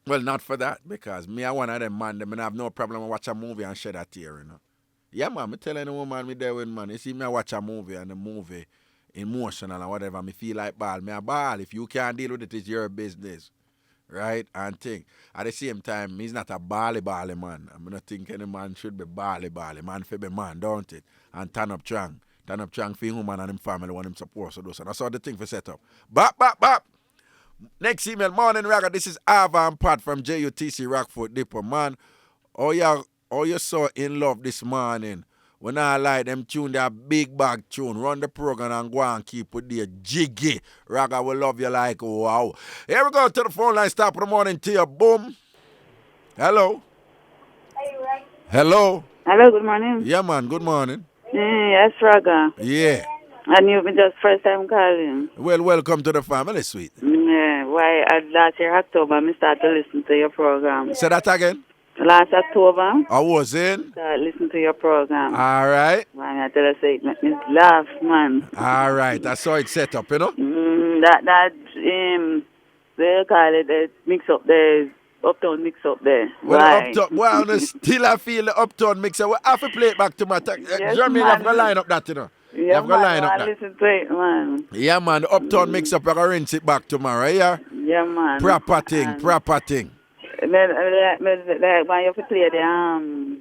Well, not for that, because me, I one of them man, I have no problem with watch a movie and shed a tear, you know. Yeah, man, me tell any woman me there with man, you see me I watch a movie and the movie emotional and whatever, me feel like ball. Me a ball. If you can't deal with it, it's your business. Right? And think. At the same time, he's not a bally man. I'm not think any man should be bally. Man for be man, don't it? And turn up strong. Turn up strong for him and him family when him supposed to do so. That's all the thing for set up. Bop. Next email, morning Raga. This is Ava and Pat from JUTC Rockford Depot. Man, oh you so in love this morning. When I like them tune, that big bag tune, run the program and go and keep with the jiggy. Raga will love you like wow. Here we go to the phone line. Stop of the morning to you. Boom. Hello. Hello. Hello, good morning. Yeah, man, good morning. Yes, Raga. Yeah. And you've been just first time calling. Well, welcome to the family, sweet. Yeah, why last year October, I started to listen to your program. Say that again. Last October, I was in. Listen to your program. All right. Man, I tell you, say it make me laugh, man. All right. That's how it's set up, you know? They call it the Mixup there. Uptown Mixup there. Well, right. Uptown, well, still I feel the Uptown Mixup. We have to play it back to my Jeremy, you have to line up that, you know? Yeah, you have to line up that. Listen to it, man. Yeah, man. The Uptown Mixup, we're going to rinse it back tomorrow, yeah? Yeah, man. Proper thing. When you have to play the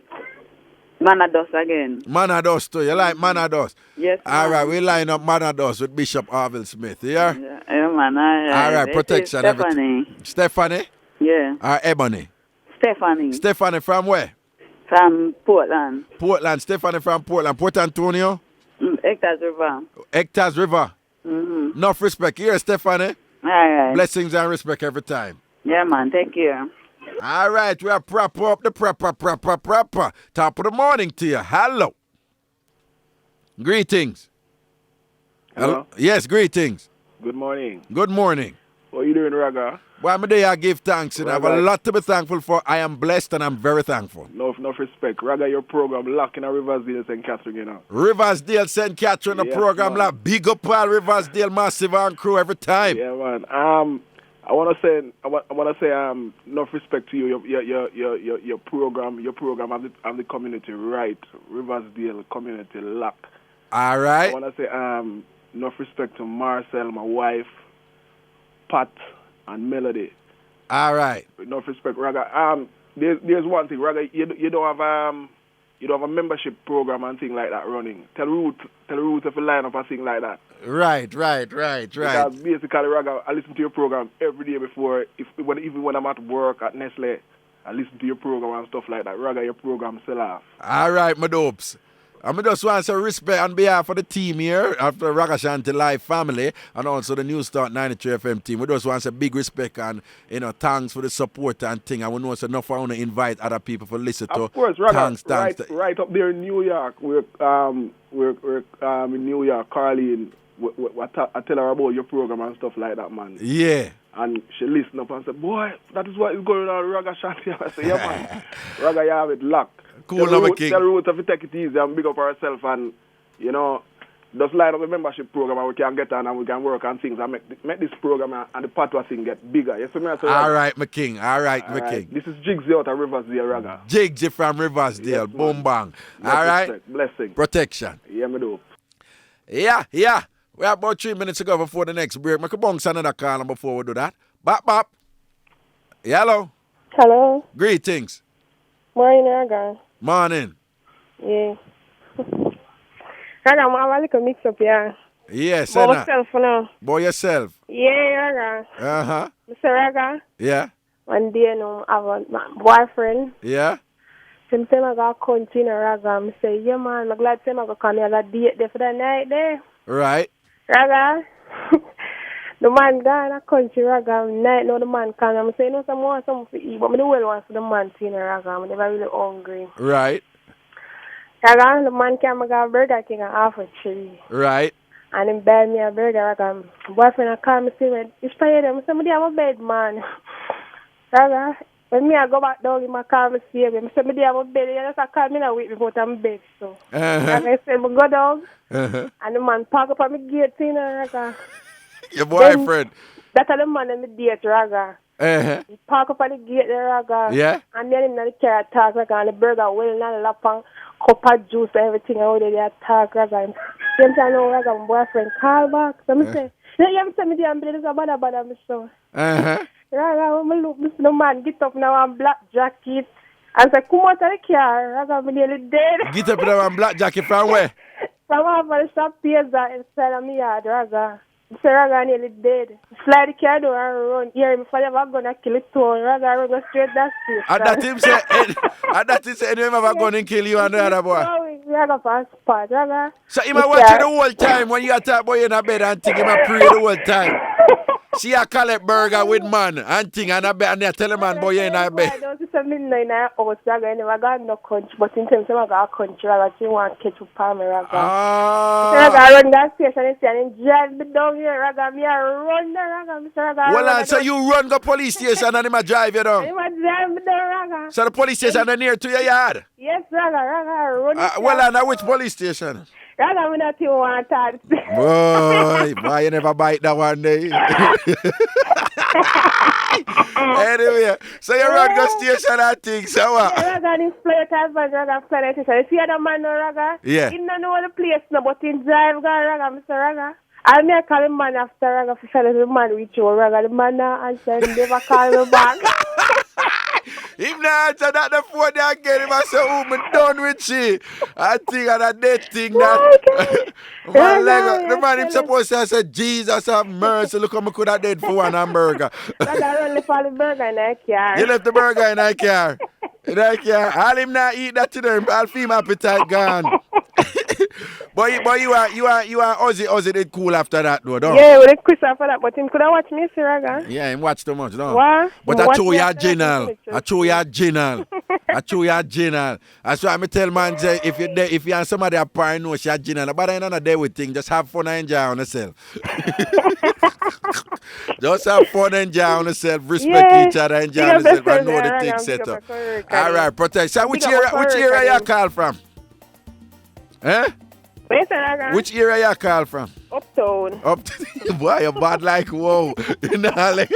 Manados again. Manados too. You like Manados? Yes, all right, we line up Manados with Bishop Arville Smith, yeah? Yeah, man. All right, protection. Stephanie. Stephanie? Yeah. Or Ebony? Stephanie. Stephanie from where? From Portland. Portland. Stephanie from Portland. Port Antonio? Hectares River. Hectares River. Mm-hmm. Enough respect. Here, Stephanie. All right. Blessings and respect every time. Yeah, man. Take care. All right, we are proper up the proper. Top of the morning to you. Hello. Greetings. Hello? Yes, greetings. Good morning. Good morning. What are you doing, Raga? Well, my day I give thanks and I have a lot to be thankful for. I am blessed and I'm very thankful. No respect. Raga, your program lock in a Riversdale, St. Catherine, you know. Riversdale, St. Catherine, the program lock. Big up all Riversdale, Massive and crew every time. Yeah, man. I want to say enough respect to you. Your program and the community right. Riversdale community lock. All right. I want to say enough respect to Marcel, my wife, Pat, and Melody. All right. Enough respect, Raga. There's one thing, Raga. You don't have you don't have a membership program and thing like that running. Tell Ruth if you line up and thing like that. Right. Because basically, Raga, I listen to your program every day before, even when I'm at work at Nestle, I listen to your program and stuff like that. Raga, your program sell off. All right, my dopes. I just want to say respect on behalf of the team here, of the Ragashanti Live family, and also the New Start 93 FM team. We just want to say big respect and, thanks for the support and thing. And we know it's enough I want to invite other people to listen to. Of course, Raga, thanks. Right up there in New York. We're in New York, Carleen. I tell her about your program and stuff like that, man. Yeah. And she listen up and say, boy, that is what is going on with Ragashanti. I say, yeah, man. Raga, you have it locked. Cool, King. Tell Ruth if you take it easy and big up herself and, just line up the membership program and we can get on and we can work on things and make this program and the patois thing get bigger. You see me? All right, my king. All right, my king. This is Jigsy out of Riversdale, Raga. Jigsy from Riversdale. Yes, boom, bang. All right. Blessing. Protection. Yeah, me do. Yeah. We have about 3 minutes to go before the next break. I can bounce another call before we do that. Bop. Hello. Hello. Greetings. Morning, Raga. Morning. Yeah. Raga, I'm have a little mix-up, yeah. Yes, By myself now. By yourself? Yeah, Raga. Uh-huh. Mr. Raga. Yeah. One day, I have a boyfriend. Yeah. Sometimes I go country in Raga. I say, yeah, man, I'm glad to go come here and date there for the night there. Right. Raga. The man gone a country, Raga. Night now the man come. I'm saying, I want something to eat, but I don't want for the man to eat, Raga. I'm never really hungry. Right. Raga, the man came and got a Burger King and half a tree. Right. And he buy me a burger, Raga. Boyfriend I call me, say, it's tired of me. Somebody have a bed, man. Raga, when me I go back down in my car, I see him. Somebody have a bed. He just call me and wait before I'm bed, so. And I said, I go down. And the man park up on my gate, Raga. Your boyfriend? That's the man in the date, Raga. He park up on the gate there, Raga. Yeah. And then in the car talk, Raga, and the burger well and a lap and cup of juice and everything. And they talk, Raga. And then I know, Raga, my boyfriend call back. So I say, you have to tell me the ambulance is a bad, me so. Raga, when I look, the man get up now and black jacket. And say, come out of the car. Raga, I'm nearly dead. Get up now and black jacket from where? From off the shop pizza inside of me yard, Raga. So Raga nearly dead. Slide the car door and run. Here, if I ever gonna kill it too, Raga run go straight that street. And that him say, anyone ever gonna kill you and the other boy? Raga pass part, Raga. So him a watch you the whole time when you attack boy in a bed and think him a pray the whole time. See a collect burger with man and thing and a bed and they tell him man boy you in a bed. I don't see something in our house, Raga. I never got no country, but in terms of I got a country, Raga, she want to catch up on me, Raga. Raga, I run that station and drive me down here, Raga. Me I run there, Raga. Mr. Raga. Well, so you run the police station and him a drive you down? Him a drive me down, Raga. So the police station is near to your yard? Yes, Raga, I run well, and which police station? Raga, I not even want to talk. Boy, you never bite that one day. Anyway, so you run the station and things, so what? Yeah, Raga, this plate husband, Raga, planet station. You see the man, no, Raga? Yeah. He don't know the place, no, but he drive, Raga, Mr. Raga. I may call him man after Raga, for fellas, the man with you, Raga. The man now answer, he never call me back. Him not answer that the phone again. Him a say, oh, me done with she. I think of that dead thing that. The man him supposed to say, Jesus have mercy. Look how me could have dead for one hamburger. I only for the burger in that car. You left the burger in that car. In that car. All him not eat that today. I'll feel my appetite gone. But you are Huzzy did cool after that though, don't you? Yeah, we did Chris after that, but him could have watched me, Raga. Yeah, him watch too much, no? What? But I show you general. I show you general. That's why I tell man say if you have somebody a paranoid, she a general. But I don't know with thing. Just have fun and enjoy on yourself. Just have fun and enjoy on yourself. Respect each other, enjoy on yourself, and know the thing set up. All right, protect. So which area you call from? Eh? Which area you call from? Uptown. Boy, you're bad like whoa. I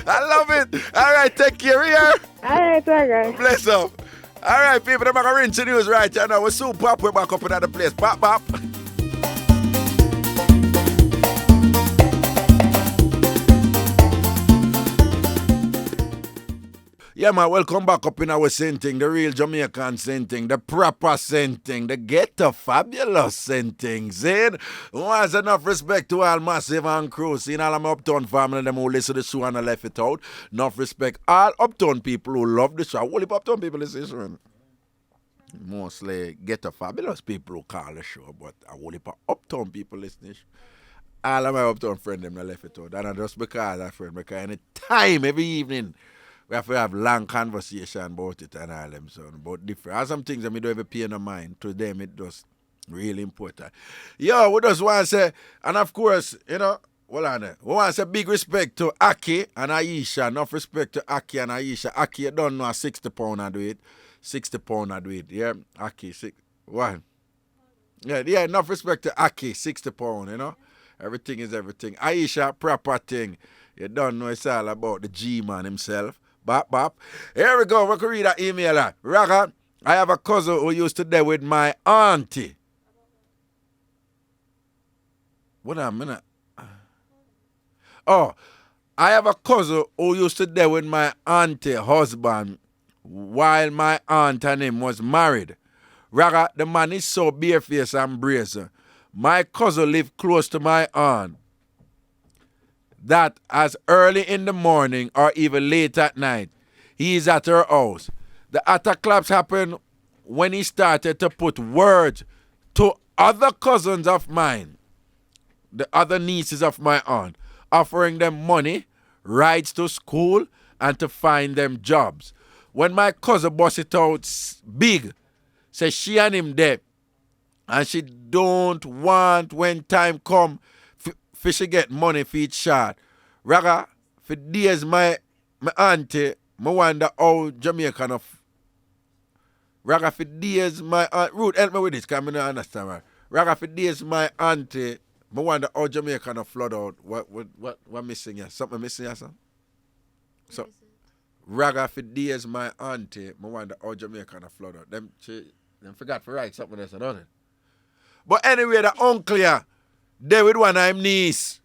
love it. All right, take care here. All right, Raga. Bless up. All right, people, I'm going to rinse the news right now. We're soon pop. We're back up in the place. Pop. Yeah, man, welcome back up in our scenting, the real Jamaican scenting, the proper scenting, the ghetto fabulous scenting. See? Once enough respect to all Massive and crew. See, all my Uptown family, them who listen to the show and I left it out. Enough respect all Uptown people who love the show. All the Uptown people listen to this. Mostly ghetto fabulous people who call the show, but I will heap Uptown people listening. All of my Uptown friends, them, I left it out. And just because I friend, because any time, every evening, we have to have long conversation about it and all them, so about different. And some things that we don't even pay no mind. To them, it just really important. Yo, we just want to say, and of course, you know, hold on there. We want to say big respect to Aki and Aisha. Enough respect to Aki and Aisha. Aki, you don't know, £60 I do it. £60 I do it. Yeah, Aki, what? Yeah, enough respect to Aki, £60, you know. Everything is everything. Aisha, proper thing. You don't know it's all about the G-man himself. Bop, bop. Here we go. We can read that email. Raga, I have a cousin who used to live with my auntie. What a minute. Oh, I have a cousin who used to live with my auntie husband while my aunt and him was married. Raga, the man is so barefaced and brazen. My cousin lived close to my aunt. That as early in the morning or even late at night, he is at her house. The utter collapse happened when he started to put words to other cousins of mine, the other nieces of my aunt, offering them money, rides to school, and to find them jobs. When my cousin bust it out big, says she and him there, and she don't want when time come for she get money for each shot. Raga, for days my auntie, I wonder how Jamaican of. Raga, for days my aunt, Ruth, help me with this, because I don't understand. Right? Raga, for days my auntie, I wonder how Jamaican of flood out. What missing here? Something missing here, son? So, Raga, for days my auntie, I wonder how Jamaican of flood out. Them forgot to write something else, don't it? But anyway, the uncle here, they with one of him niece.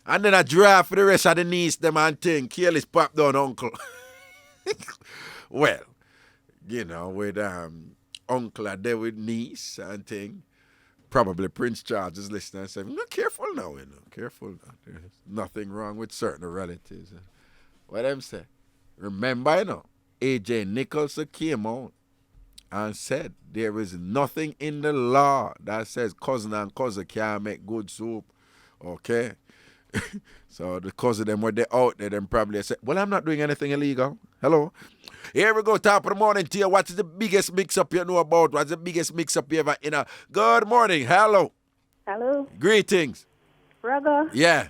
And then I draft for the rest of the niece, them and thing. Careless pop down uncle. Well, you know, with uncle are there with niece and thing. Probably Prince Charles is listening and saying, careful now, you know. Careful now. There's nothing wrong with certain relatives. What them say? Remember, you know, A.J. Nicholson came out and said there is nothing in the law that says cousin and cousin can't make good soup. Okay? So the cousin them were they out there, then probably said, well, I'm not doing anything illegal. Hello? Here we go, top of the morning to you. What is the biggest mix-up you know about? What's the biggest mix-up you ever in a good morning? Hello. Hello. Greetings. Raga. Yeah.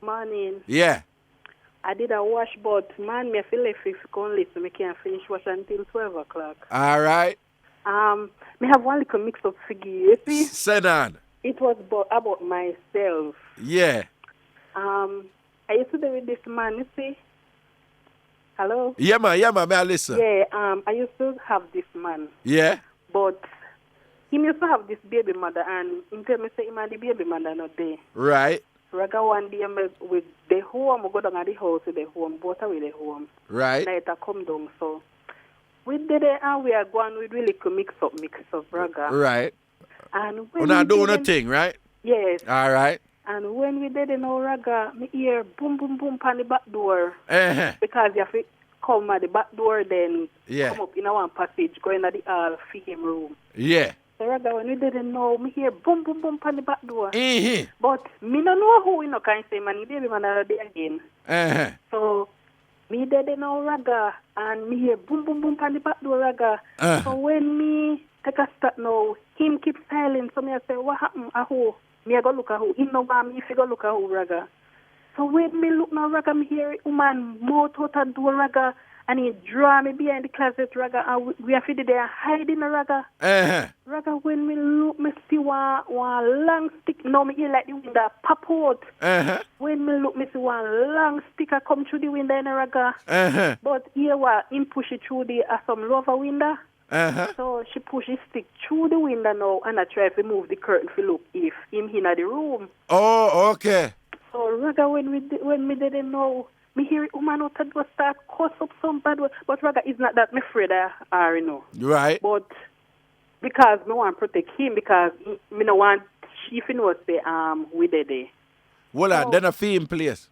Morning. Yeah. I did a wash, but man, me feel if you can't listen, I can't finish wash until 12 o'clock. All right. Me have one little mix-up figure, you see? Sit down. It was about myself. Yeah. I used to be with this man, you see? Hello? Yeah, man, may I listen? Yeah, I used to have this man. Yeah? But he used to have this baby mother, and he tell me say him and the baby mother not there. Right. Raga one day with the home, I go down at the house with the home, both away the home. Right. Night I come down, so we did it and we are going with really mix up, Raga. Right. And when we're not doing a thing, right? Yes. All right. And when we did it now, Raga, me hear boom, boom, boom on the back door. Uh-huh. Because you have to come at the back door, then yeah. come up in one passage, go in at the hall for him room. Yeah. So Raga, when we didn't know, me hear boom, boom, boom on the back door. Uh-huh. But me no know who we no can say, man, the baby man are there again. Uh-huh. So me didn't know, Raga, and me hear boom, boom, boom on the back door, Raga. Uh-huh. So when me take a step now, him keep silent, so me I say, what happened, who? Me I go look at who. He no want me if he go look at who, Raga. So when me look now, Raga, me hear woman mouth out the door, Raga, and he draw me behind the closet, Raga, and we have to there hiding, Raga. Uh-huh. Raga, when me look, me see one long stick. Now me hear like the window pop out. Uh-huh. When me look, me see one long stick come through the window, Raga. Uh-huh. But here, him push it through the some lower window. Uh-huh. So she push his stick through the window now, and I try to move the curtain to look if him in the room. Oh, okay. So Raga, when me didn't know, me hear it, woman out and start cuss up somebody. But Raga is not that me afraid of, you know. Right. But because me want to protect him, because me no want she know say we there. Well, on, then I feel in place.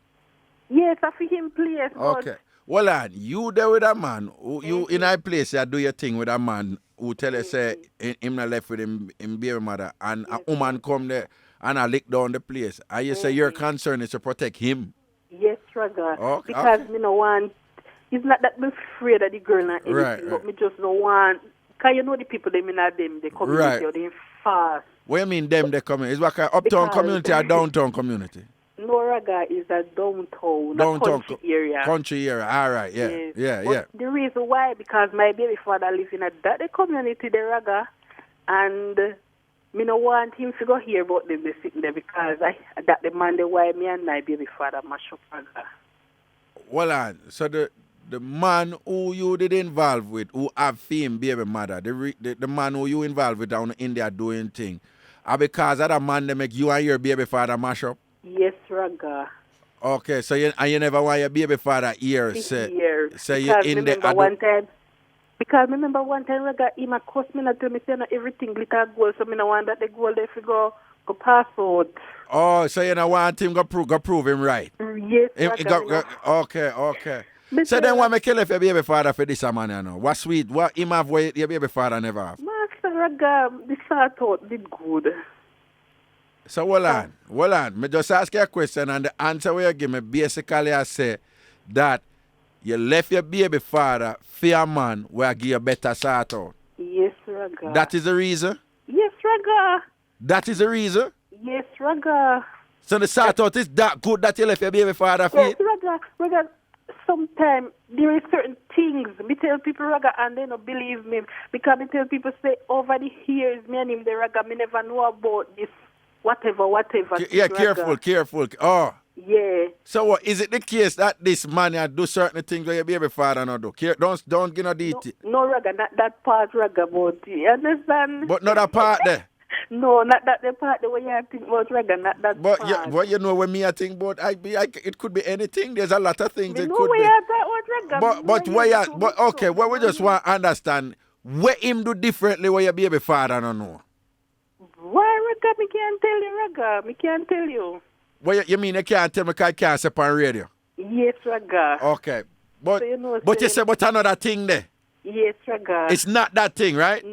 Yes, I feel him place. Okay. Well, on, you there with a man, you in a place, you do your thing with a man who tell you say him not left with him baby mother, and a woman come there and I lick down the place. And you say your concern is to protect him. Yes, Raga. Okay. Because me no want, it's not that me afraid of the girl and anything, Right. but me just no want, because you know the people, they mean them, they community, Right. they fast. What you mean them they coming? Is like a uptown Because- community or downtown community? No, Raga is a downtown, Downtown country area. Country area. All right. Yeah. Yes. Yeah. But Yeah. the reason why, because my baby father lives in that community, the Raga, and me no want him to go hear about them, they sitting there, because that the man, the why me and my baby father mash up Raga. Well, on. So the man who you did involve with, who have fame baby mother, the man who you involved with down in India doing thing, are because of that man they make you and your baby father mash up? Yes, Raga. Okay, so you never want your baby father here say you in the remember one time Raga him a cuss me not tell me say no everything glitter gold, so me no want that the gold there fi go pass out. Oh, so you don't want him go prove him right. Yes, Him, Raga. okay. So then why make you left your baby father for this man, you know? What sweet? What him have what your baby father never have? Master Raga, the sort out did good. So hold on. Me just ask you a question and the answer where you give me basically I say that you left your baby father for a man where give you better sort out. Yes, Raga. That is the reason? Yes, Raga. That is the reason? Yes, Raga. So the sort out is that good that you left your baby father for? Yes, Raga. Sometimes there are certain things me tell people Raga and they don't believe me, because me tell people say over the years me and him the Raga me never know about this whatever. Yeah, Raga. careful. Oh. Yeah. So what is it the case that this man do certain things where your baby father not do? Don't give no detail. No, Raga, not that part, Raga, but you understand? But not that part there. No, not that the part the way you think about Raga, not that But part. you know when me I think about it could be anything. There's a lot of things it no could way be. you talk about Raga. But okay, what we just want to understand what him do differently where your baby father don't know. Why, Raga? Me can't tell you, Raga. Me can't tell you. What you mean you can't tell me because I can't say on radio? Yes, Raga. Okay. But So you know, but you say but another thing there. Yes, Raga. It's not that thing, right?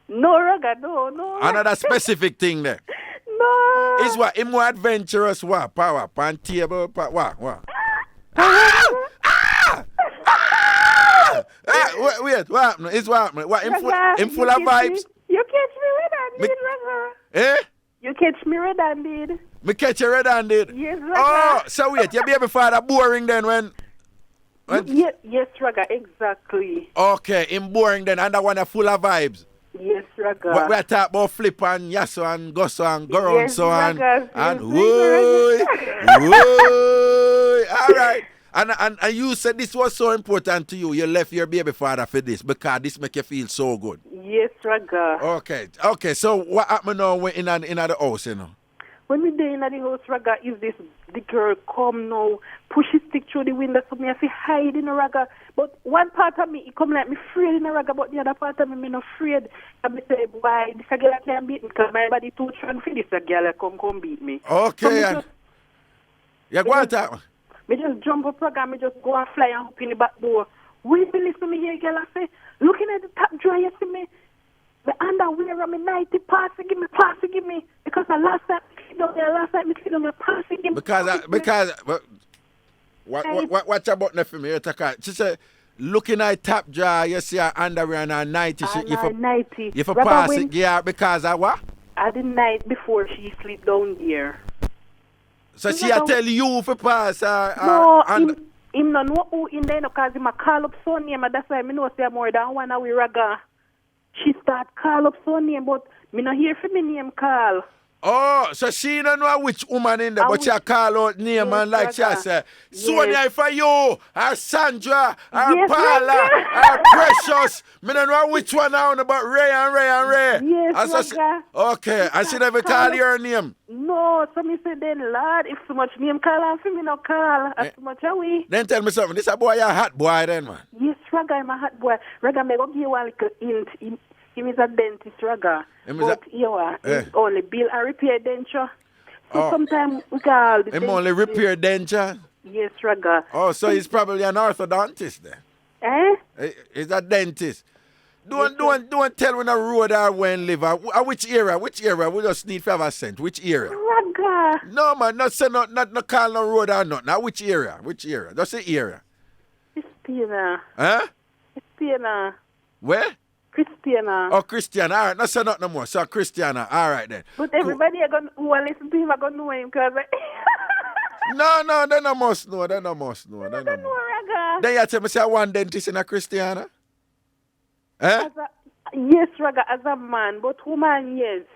No, Raga, no. Another specific thing there. No. It's what? Him more adventurous what? Power, pan table, what? Wait, what happened? It's what happened? What, him full of vibes? You catch me red-handed, Raga. Eh? You catch me red-handed. Me catch you red-handed? Yes, Raga. Oh, so wait, your baby father boring then when Yes, Raga, exactly. Okay, him boring then and that one full of vibes. Yes, Raga. We talk about flip and yasso and gosso and go around Yes, so and Raga. whoa. All right. And you said this was so important to you. You left your baby father for this because this make you feel so good. Yes, Raga. Okay. So what happened now when in the house, you know? When we there in the house, Raga, is this the girl come now, push his stick through the window, so me have to hide in the Raga. But one part of me, it come like me afraid in the Raga, but the other part of me not afraid. And me say, why, this a girl can't beat me, because my body too strong for this a girl come beat me. Okay, so go on talk. Me just jump up, Raga, me just go and fly and hop in the back door. When me listen to me here, girl, I say, looking at the top drawer, you see me, the underwear on me 90, pass it, give me. Because the last time me see them, pass it, give me. Because watch your button for me. She said, looking at top drawer, you see her underwear and her 90. You for pass it, yeah, because of what? At the night before she sleep down there. So she tell you for pass no, him no know who in there because him a call up son name, and that's why me know say more than one hour Raga. She start call up son name, but me no hear for me name call. Oh, so she don't know which woman in there, but she call out name and like she say, Sonia for you, or Sandra, or Paula, or Precious. Me don't know which one now about Ray and Ray and Ray. Yes, okay, and she never call your name. No, so me say then, Lord, if so much name call and for me no call, as much are we. Then tell me something, this a boy, a hot boy then, man. Yes, Raga, I'm a hot boy. Raga, me go give you one little hint. He is a dentist, Raga. But you are only bill and repair denture. So sometimes we call the him only repair denture? Yes, Raga. Oh, so he's probably an orthodontist then? He's a dentist. Don't tell when a road or when live. Which area? Which area? We just need to have a cent. Which area? Raga. No, man, not say not call no road or not. Now which area? Which area? Just say area. Christiana. Huh? Christiana. Where? Christiana. Oh, Christiana. All right. Not say not no more. So Christiana. All right then. But everybody who will listen to him are going to know him because... No, they no must know. They no must know. They no know. Then you tell me say one dentist in a Christiana? Eh? Yes, Raga, as a man. But woman, yes.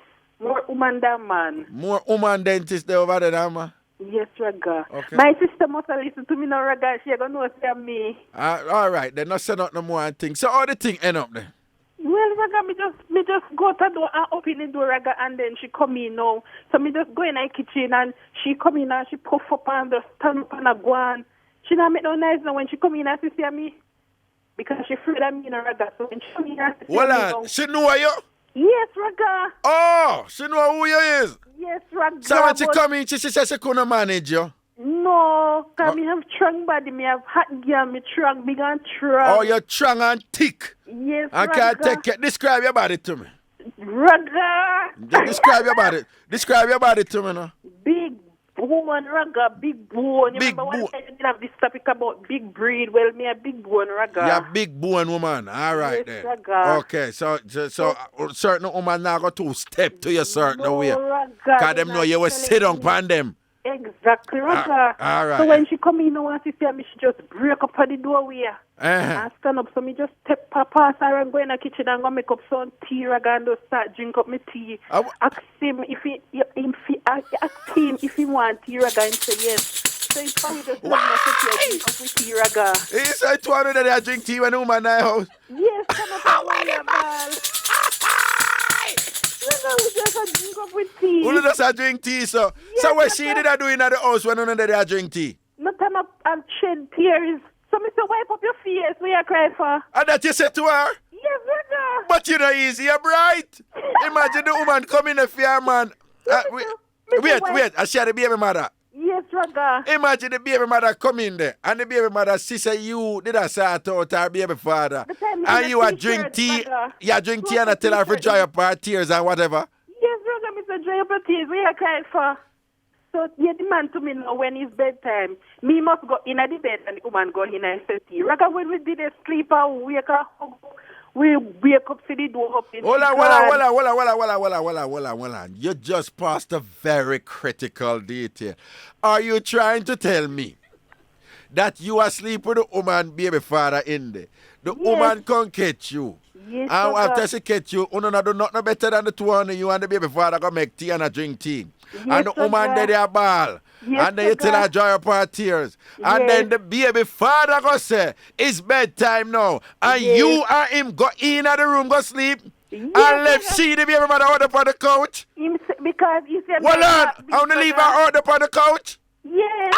More woman than man. More woman dentist there over there, man? Yes, Raga. Okay. My sister must have listened to me now, Raga. She going to know it's me. All right. Then not say not no more and things. So how the thing end up there? Well, Raga, me just go to the door and open the door, Raga, and then she come in now. So me just go in the kitchen and she come in and she puff up and just stand up and go on. She not make no noise now when she come in and she see me. Because she afraid of me, Raga. So when she come in and she see me now. She know you? Yes, Raga. Oh, she know who you is? Yes, Raga. So when she come in, she said she couldn't manage you? No, because me have strong body, me have hot girl, me strong, big and strong. Oh, you're strong and thick. Yes, I can't take it. Describe your body to me. Raga. Describe your body. Describe your body to me now. Big woman, Raga, big bone. You remember one time you did have this topic about big breed? Well, me a big bone, Raga. You're a big bone woman. All right, yes, then. Raga. Okay, so certain woman now got to step to your certain way. Raga. Because them know you will sit on upon them. Exactly, Raga. All right. So when she come in, and she see me, she just break up at the doorway. And stand up, so me just step past her and go in the kitchen and go make up some tea, Raga, and just start drink up my tea. Ask him if he want tea, Raga, and say yes. So it's probably just drink up with tea, Raga. He said 200 that they drink tea when the woman in the house. Yes, come up and win, ball. We just drink up with tea. Who just drink tea, so? Yes, so what she did I do in the house when none of them drink tea? Not turn up and shed tears. So Mr. wipe up your face when you cry for. And that you said to her? Yes, Raga. But you know easy, you're bright. Imagine the woman coming in fear, man. Wait, I share the baby mother. Yes, Raga. Imagine the baby mother come in there, and the baby mother sister you did a sort out her baby father. And you are drink tea, you drink tea and I tell her to dry up her tears and whatever. Yes, Raga, Mr. Dry up your tears, what you cry for? So you demand to me now when it's bedtime. Me must go in the bed and the woman go in and say tea. Raga, when we did a sleep and wake up, we wake up to the door up in Hold on. You just passed a very critical detail. Are you trying to tell me that you are asleep with the woman baby father in there? The woman can't catch you. Yes, and after she catch you, you do nothing better than the two of you and the baby father go make tea and drink tea. Yes, and the woman there they ball. Yes, and then you tell her dry up her tears. And then the baby father go say, it's bedtime now. And you and him go in the room, go sleep. And left she the baby mother out upon the couch. Because he said... Hold on. I want to leave her out upon the couch. Yes.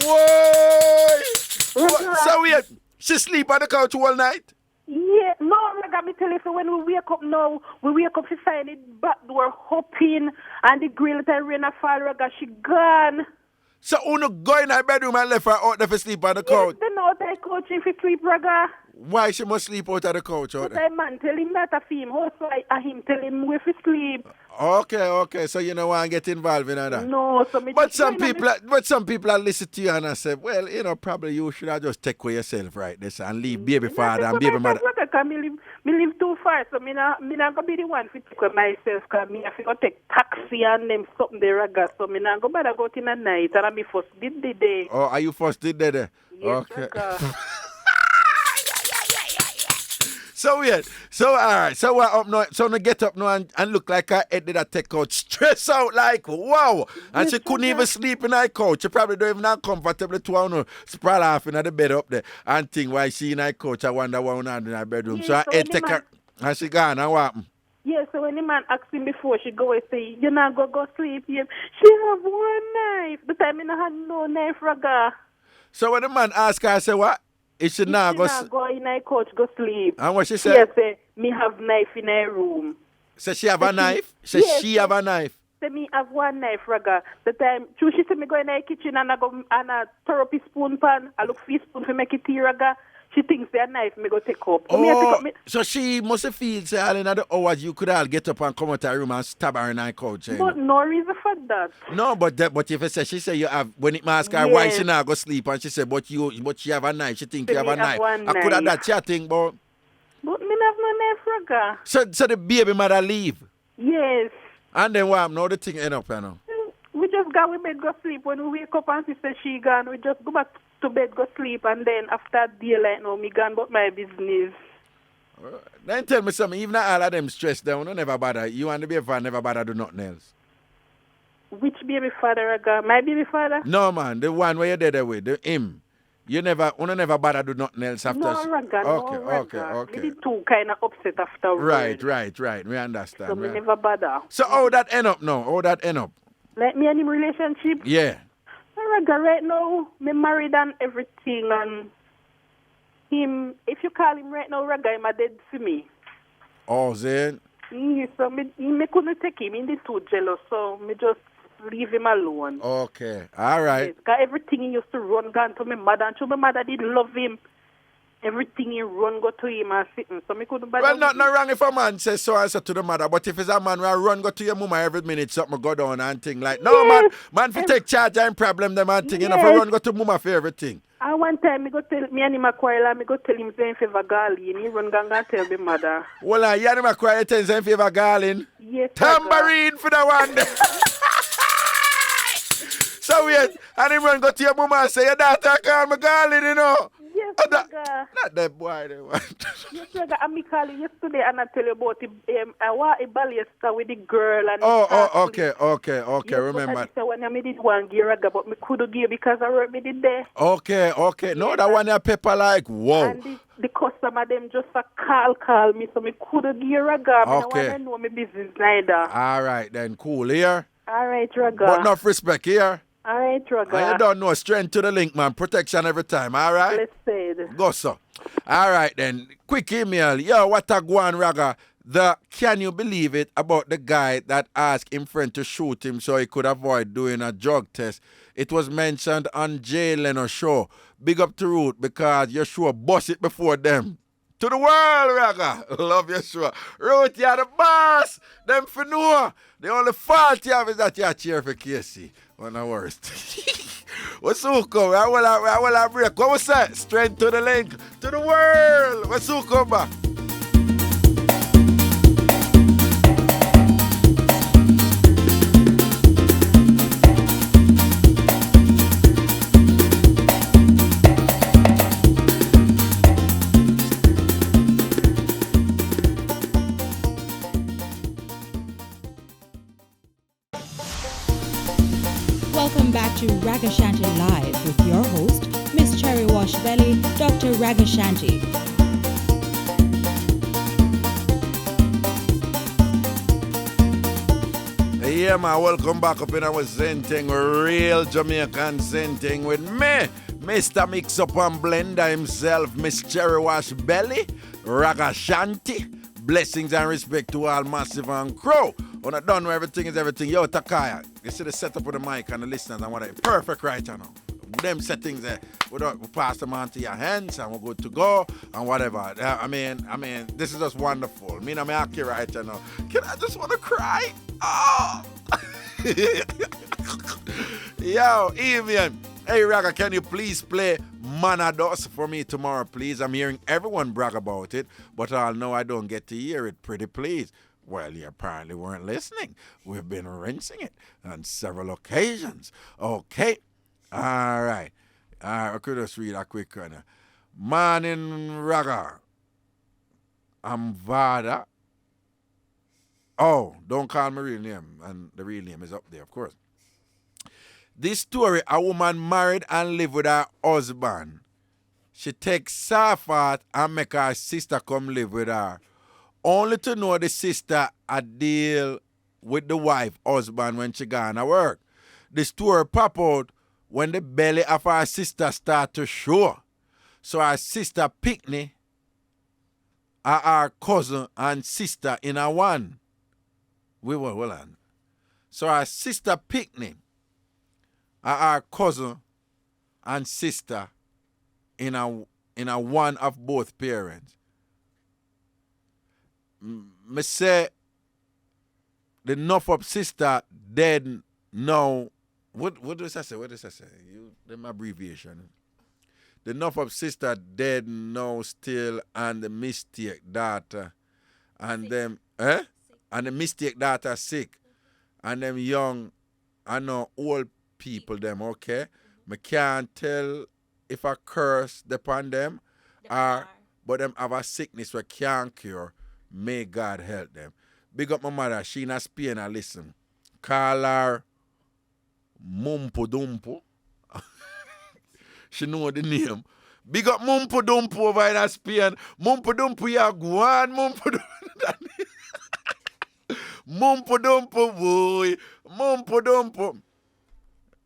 Whoa. So wait, she sleep on the couch all night? Yeah, no, Raga, me tell you, so when we wake up now, we wake up to find the back door open and the grill that rain a fall, Raga, she gone. So you go in her bedroom and left her out there for sleep on the couch? Yes, then out there couch if you sleep, Raga. Why she must sleep out of the couch out there? But man tell him that of him, also I him tell him where to sleep. Okay, so you know why I get involved in that? No, so me but some people are listen to you and I say, well, you know, probably you should have just take away yourself right this and leave baby father and baby mother. Me live too far, so me not gonna be the one to take myself, because me have to go take taxi and them something there, Raga, so me not go bother go in the night, and I me first did the day. Oh, are you first did the day? Yes, okay. So weird. So all right. So what up now? So now get up now and look like her head did a take out stress out like wow. And she couldn't even sleep in her couch. She probably don't even have comfortable to her sprawl off in the bed up there and think why she in her couch. I wonder what on in her bedroom. So her head take her and she gone and what happened? Yeah, so when the man asked him before she go, he say, you not go sleep here. She have one knife. The time in had no knife, Raga. So when the man asked her, I say what? Is she not go in her couch, go sleep. And what she said? She say, me have knife in her room. So she have a knife? Say she have a knife? Say me have one knife, Raga. The time, she say me go in her kitchen and I go and I throw up a spoon pan. I look for a spoon to make it tea, Raga. She thinks they're knife, me go take up. So, so she must have feel, say, all in the hours you could all get up and come out of her room and stab her in her couch. But no reason for that. No, but if I say, she say you have, when it ask her why she not go sleep, and she said, but she have a knife, she think you have a knife. I could have that chatting, but me have no knife, Raga. So the baby mother leave? Yes. And then what? Now the thing end up, you know? We just go to bed, go sleep. When we wake up and she say she gone, we just go back to bed, go sleep, and then after daylight, now me gone about my business. Then tell me something, even all of them stressed down, you never bother. You and the baby father never bother do nothing else. Which baby father I got? My baby father? No man, the one where you're there with, him. You never bother do nothing else after. No, Raga, okay. We did too kind of upset afterwards. Right. We understand. So we never bother. So how that end up now? How that end up? Like me and him relationship? Yeah. Raga, right now, me married and everything, and him, if you call him right now, Raga, him a dead for me. Oh, Zane? So me couldn't take him, he too jealous, so me just leave him alone. Okay, all right. Because everything he used to run gone to my mother, and so my mother did love him. Everything he run go to him and sitting, so me couldn't bother. Well, not wrong if a man says so and so to the mother, but if it's a man who run go to your mama every minute, something go down and thing like, no man for take charge and problem them and thing, you know, for run go to mama for everything. And one time me go tell me and him a quarrel and me go tell him say in favor garland, he run gang and tell me mother. Well, you and him a quarrel tell him in favor garland? Yes. Tambourine for the one. So wait, and him run go to your mama and say, your daughter call me garland, you know. Yes, not that boy they want. Yes, and me call you yesterday and I tell you about a ballet star with the girl and okay, yes, remember. So when I did one gear but me couldn't give because I work me did there. Okay. No, that one a pepper like whoa. And the customer them just a call me so me couldn't give Raga. Okay. I don't want to know my business neither. All right then, cool here. All right, Raga. But enough respect here. All right, Raga. And you don't know, strength to the link, man. Protection every time, all right? Let's say it. Go, so. All right, then. Quick email. Yo, what a go on, Raga. Can you believe it about the guy that asked him friend to shoot him so he could avoid doing a drug test? It was mentioned on Jay Leno show. Big up to Root because your show bust it before them. To the world, Raga. Love your show. Root, you're the boss. Them for know. The only fault you have is that you're cheer for Casey. One of the worst. What's up, come? I will break. What was that? Strength to the link. To the world. What's up, come back? Welcome back to Ragashanti Live with your host, Miss Cherry Wash Belly, Dr. Ragashanti. Yeah, man, welcome back up in our Zen thing, real Jamaican Zen thing with me, Mr. Mixup An Blenda himself, Miss Cherry Wash Belly, Ragashanti. Blessings and respect to all Massive and Crow. When I done with everything is everything. Yo, Takaya, you see the setup of the mic and the listeners and what perfect right now. Them settings there, we'll pass them on to your hands and we're good to go and whatever. I mean, this is just wonderful. Me and I'm accurate right now. Can I just want to cry? Oh! Yo, Evian. Hey, Raga, can you please play Manados for me tomorrow, please? I'm hearing everyone brag about it, but I'll know I don't get to hear it, pretty please. Well, you apparently weren't listening. We've been rinsing it on several occasions. Okay. All right. I could just read a quick one. Morning, Raga. Amvada. Oh, don't call my real name. And the real name is up there, of course. This story, a woman married and live with her husband. She takes Safat and make her sister come live with her. Only to know the sister a deal with the wife, husband when she gone to work. The story pop out when the belly of her sister start to show. So her sister Pickney are her cousin and sister in a one. Hold on. So her sister Pickney are her cousin and sister in a one of both parents. Me say the Norfolk sister dead now. What does I say? What does I say? Them abbreviation. The Norfolk sister dead now still, and the mistake daughter, and sick. Them and the mistake daughter sick, and them young, I know old people them okay. Me can't tell if a curse upon them, or but them have a sickness we can't cure. May God help them. Big up my mother. She in Spain. I listen. Call her Mumpo Dumpo. She know the name. Big up Mumpo Dumpo over in Spain. Mumpo Dumpo, ya go on. Mumpo Dumpo. Mumpo Dumpo, boy. Mumpo Dumpo.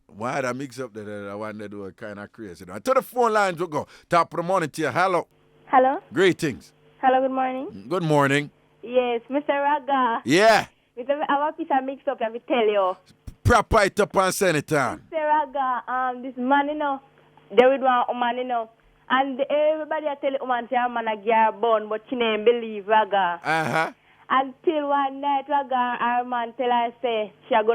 Why that mix up that I want to do a kind of crazy. To the phone lines we go. Top of the morning to you. Hello. Hello. Greetings. Hello, good morning. Good morning. Yes, Mr. Raga. Yeah. I have a piece of mix up, let me tell you. Proper it up and send it on. Mr. Raga, this man, they would want a man, and everybody I tell the woman, say, I'm a girl born, but she didn't believe Raga. Uh-huh. Until one night, Raga, our man tell her, say, she go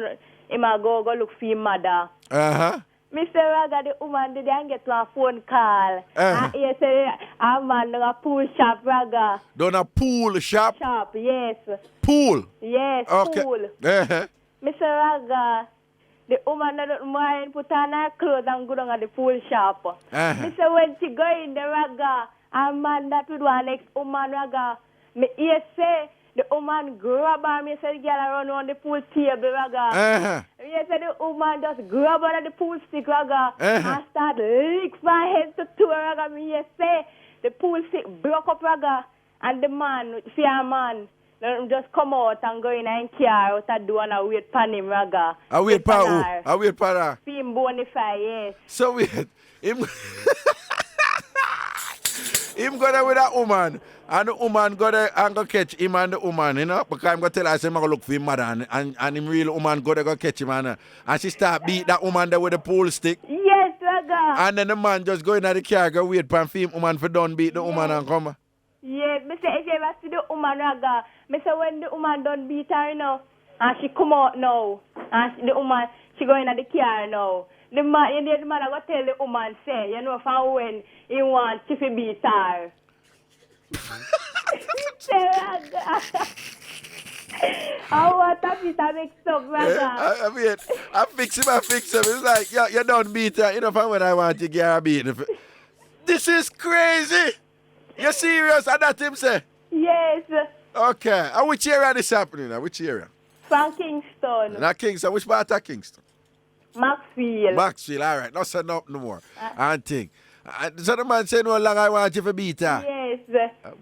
look for your mother. Uh-huh. Mr. Raga, the woman didn't get to a phone call. And he say, our man do a pool shop, Raga. Done a pool shop? Shop, yes. Pool? Yes, okay. Pool. Uh-huh. Mr. Raga, the woman doesn't mind put on her clothes and go down at the pool shop. Mr. When she go in the Raga, our man that would want next woman, Raga, me hear say, the woman grab her, me say the girl run on the pool table, Raga. Me say the woman just grab her at the pool stick, Raga, and start lick from head to toe, Raga. Me say the pool stick broke up, Raga, and the man, fear man, just come out and go in and car out and do and wait for him, Raga. I wait for who? I wait for her. For him bonify, yes. So wait, him go there with that woman, and the woman go there and go catch him and the woman, you know, because I'm going to tell her, I say, I'm going to look for him mother, and him real woman go there go catch him, and she start beat that woman there with the pool stick. Yes, Raga. And then the man just go in at the car, go wait for him woman for done beat the woman and come. Yes, me say, if you ever see the woman, Raga, me say when the woman done beat her, you know, and she come out now, and the woman, she go in at the car now. The man I go tell the woman, say, you know, from when he wants to beat her. I want to beat her mixed up, Raga. I mean, I fix him. It's like, you don't beat her, you know, from when I want to get her beat. This is crazy. You serious? And that him say? Yes. Okay. And which area this happening now? Which area? From Kingston. Not Kingston. Which part of Kingston? Maxfield, all right. Not send up no more. And think. So the man said, no long I want you to beat her. Yes.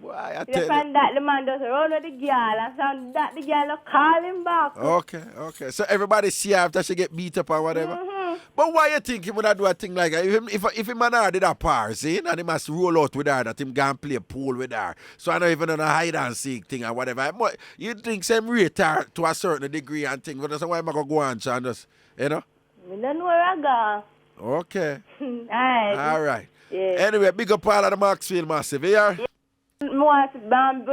Boy, I you tell you. Find that the man does run with the girl and found that the girl will call him back. Okay. So everybody see her after she get beat up or whatever. Mm-hmm. But why you think he would do a thing like that? If him and her did a par, see, and he must roll out with her, that him can play pool with her. So I don't even know the hide and seek thing or whatever. You think some rate her to a certain degree and thing, but that's why I'm going to go on and just, you know? I don't know where I go. Okay. All right. Yeah. Anyway, big up all of the Maxfield Massive, yeah? But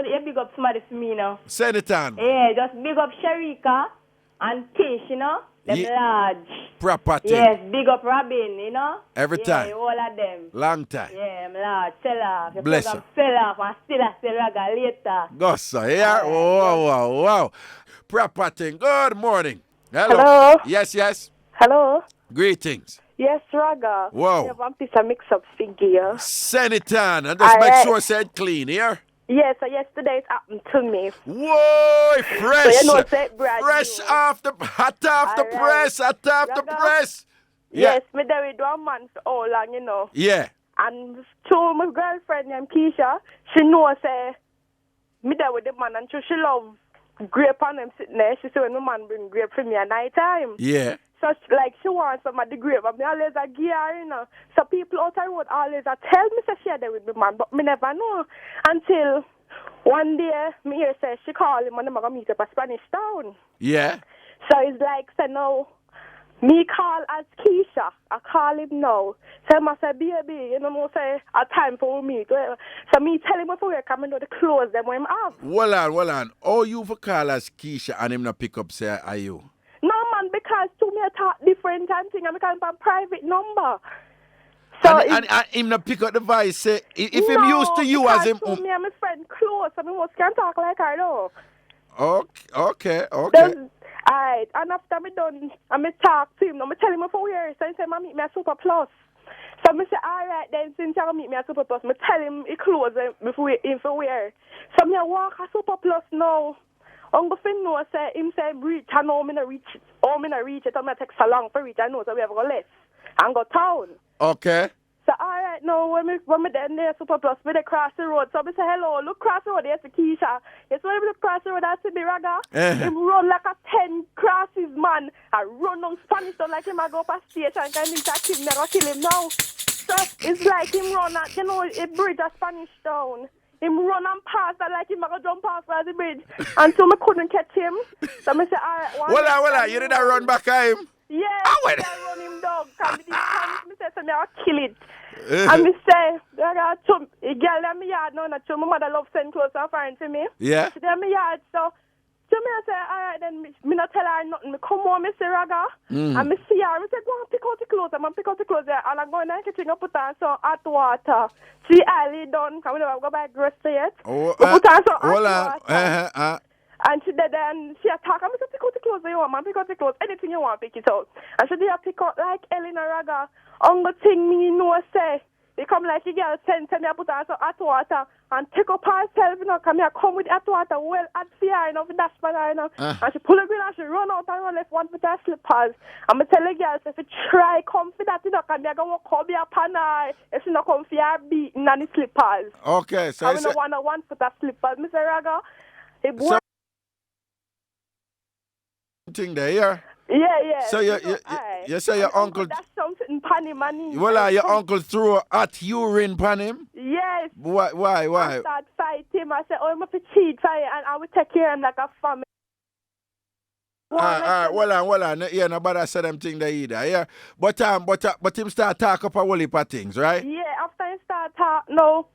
you big up somebody for me now. Send it on. Yeah, just big up Sharika and Tish, you know? Them large. Proper thing. Yes, big up Robin, you know? Every time. Yeah, all of them. Long time. Yeah, I'm large. Sell off. Bless her. Sell off and still a sell Raga later. Go, sir. Yeah? Oh, wow. Proper thing. Good morning. Hello. Yes. Hello. Greetings. Yes, Raga. Wow. I have one piece of mix-up figure. Send it on and just make sure it's clean here. Yeah, so yesterday it happened to me. Whoa, fresh. So you know, say brand fresh new. hot off the press, hot off the Raga? press. Yes, me there with 1 month old, and you know. Yeah. And to my girlfriend named Keisha, she knows say me there with the man, and she love grape on him sitting there. She say when my man bring grape for me at night time. Yeah. So she wants some of the grape, and me always a gear, you know. So people out the road always a tell me say she there with my man, but me never know until one day me hear say she call him and them gonna meet up at Spanish Town. Yeah. So it's like say no. Me call as Keisha. I call him now. So I say, baby, you know, say, a time for me. So me tell him before I come and know the clothes them when him have. Hold on. Oh, you for call as Keisha and him not pick up, say, are you? No, man, because to me I talk different and thing. I'm calling a private number. So and him not pick up the voice, say, if him used to you as him. To me and my friend close, so me must can talk like her, though. Okay. Alright, and after me done, I me talk to him, I me tell him before we hear, so he say, meet me at Super Plus. So I say, alright then, since you meet me at Super Plus, I tell him he close before him for wear. So I walk at Super Plus now. I'm going to know, say, him say, reach, I know I'm going to reach it. I'm going to reach it, I'm going to take so long for reach, I know, so we have to go left and go town. Okay. So alright now, when me then there Super Plus, we cross the road. So I say, hello, look cross the road, there's the Keisha. Yes, when we look cross the road, I see the Raga. Him run like a 10 crosses, man. I run on Spanish, so like him I go up a station, and I kill him, I go kill him now. So it's like him run at, you know, a bridge at Spanish Town. Him run and pass that like him I go jump past by the bridge. Until I couldn't catch him. So I say, alright. Hold on, you did that run back at him? Yeah, I run him down. Because me say, I'll kill it. And me say, a girl in my yard now, my mother loves send clothes and foreign to me. Yeah. She in my yard, so me I say, alright then, me not tell her nothing. Me come home, me say, Raga, and me see her, me say, go and pick out the clothes, and I pick out the clothes there, and I go in the kitchen and put on some hot water. She early done, because we never go buy grocery yet. Put on some hot water. And she did and she attacked. I'm going to pick out the clothes you want, man. Pick out the clothes. Anything you want, pick it out. And she did pick out like Elena Raga. Only thing me know say. They come like a girl send me put on some hot water and take up herself, you know, come with hot water, well, at fear, you know, for dash for her, you know. And she pull a green and she run out and run left one with her slippers. I'm going to tell the girl, if you try come for that, you know, come here, go come here upon her. If she not come for her beating and the slippers. Okay, so I don't want one foot of slippers, Mr. Raga. Thing there, yeah? Yeah. So you say your uncle. That's something pan him, man. Well, your uncle threw hot urine pan him? Yes. Why? I start fight him. I said, I'm going to cheat for you, and I will take care of him like a family. Well on. Yeah, nobody said them thing there either, yeah? But him start talk up a whole heap of things, right? Yeah, after he start talk, no.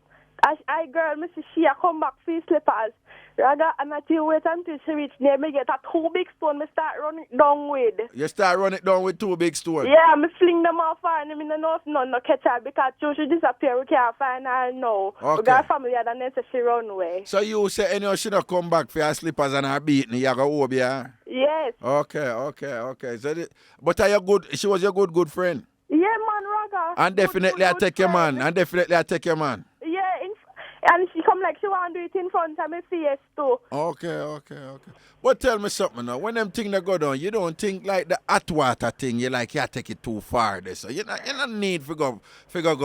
I girl, Mrs. Shia come back for his slippers. Raga, and I tell wait until she reach near me get a 2 big stone, me start running it down with. You start running it down with 2 big stones? Yeah, me fling them off her and I don't know if none no catch her because she disappear, we can't find her now. Okay. We got family and then she run away. So you say anyhow she not come back for her slippers and her beating, you go over her? Yes. Okay. So but are you good? She was your good friend? Yeah, man, Raga. And definitely I take your man. Yeah, and she come like she want to do it in front of my face too. Okay. But tell me something now. When them things that go down, you don't think like the hot water thing, you take it too far there. So you not need to go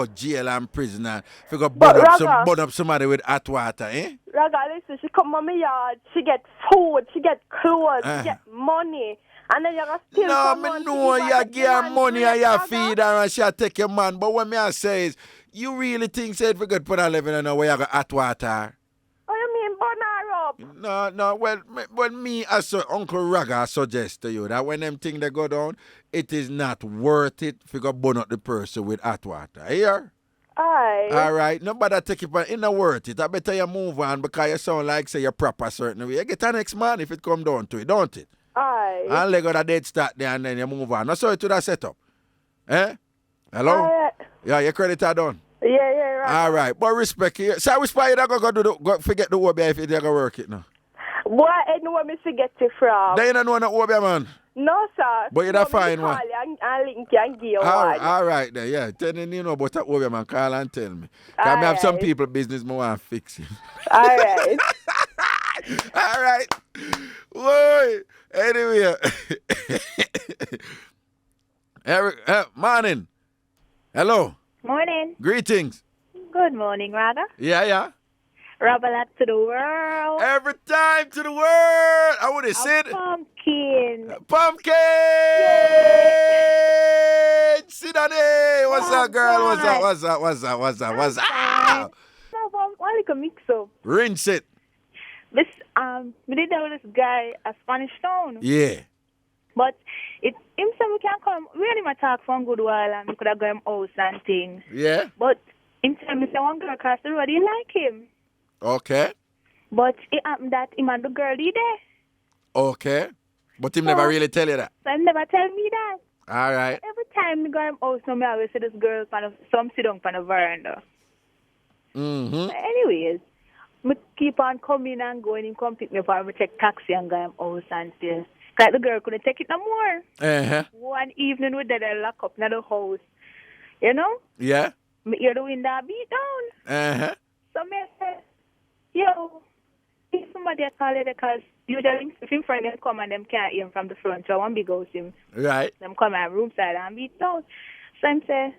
jail and prison and go burn up somebody with hot water, eh? Raga, listen, she come on my yard, she get food, she get clothes, she get money. And then you got still me know you give her money and you feed her and she take your man. But what me I say is, you really think said we could put her living in a way you got hot water? Oh, you mean burn her up? No. Well, me as Uncle Raga suggest to you that when them things they go down, it is not worth it if you go burn up the person with hot water. Here? Aye. All right. Nobody take it, but it's not worth it. I better you move on because you sound like say you're proper certain way. You get an next man if it come down to it, don't it? Aye. And let go the dead start there and then you move on. Not so to that setup. Eh? Hello? Yeah, your credit are done. Yeah, right. All right, but respect you. So which part you not go forget the OBA if you don't work it now? Boy, I know where me forget it from. They don't know the OBA, man. No, sir. But you're fine one. I'll link you and give you one. All right then, yeah. Tell me, you know about that over, man. Call and tell me. Because I have some people business more want to fix it. All right. All right. Whoa. Anyway. Morning. Hello. Morning. Greetings. Good morning, Raga. Yeah. Rabalat to the world. Every time to the world. I would have said pumpkin. Pumpkin. Sit down there. What's up, girl? What's up? No, one like a mix-up. Rinse it. This we did that with this guy a Spanish town. Yeah. But him said we can't come. We only might talk for a good while and we could have got him house and things. Yeah. But him said me say one girl across the road, he like him. Okay. But it happened that him and the girl he there. Okay. But him never really tell you that. So him never tell me that. All right. Every time we go him house, so me always see this girl some sit down on the veranda. Mm-hmm. Anyways, me keep on coming and going. Him come pick me up and me take taxi and go him house until because the girl couldn't take it no more. Uh-huh. One evening we did a lock up in the house. You know? Yeah. Me hear the window beat down. Uh-huh. So me say, yo, if somebody call it because usually if him friend them come and them can't hear him from the front, so one big house him. Right. Them come at room side and beat down. So him say,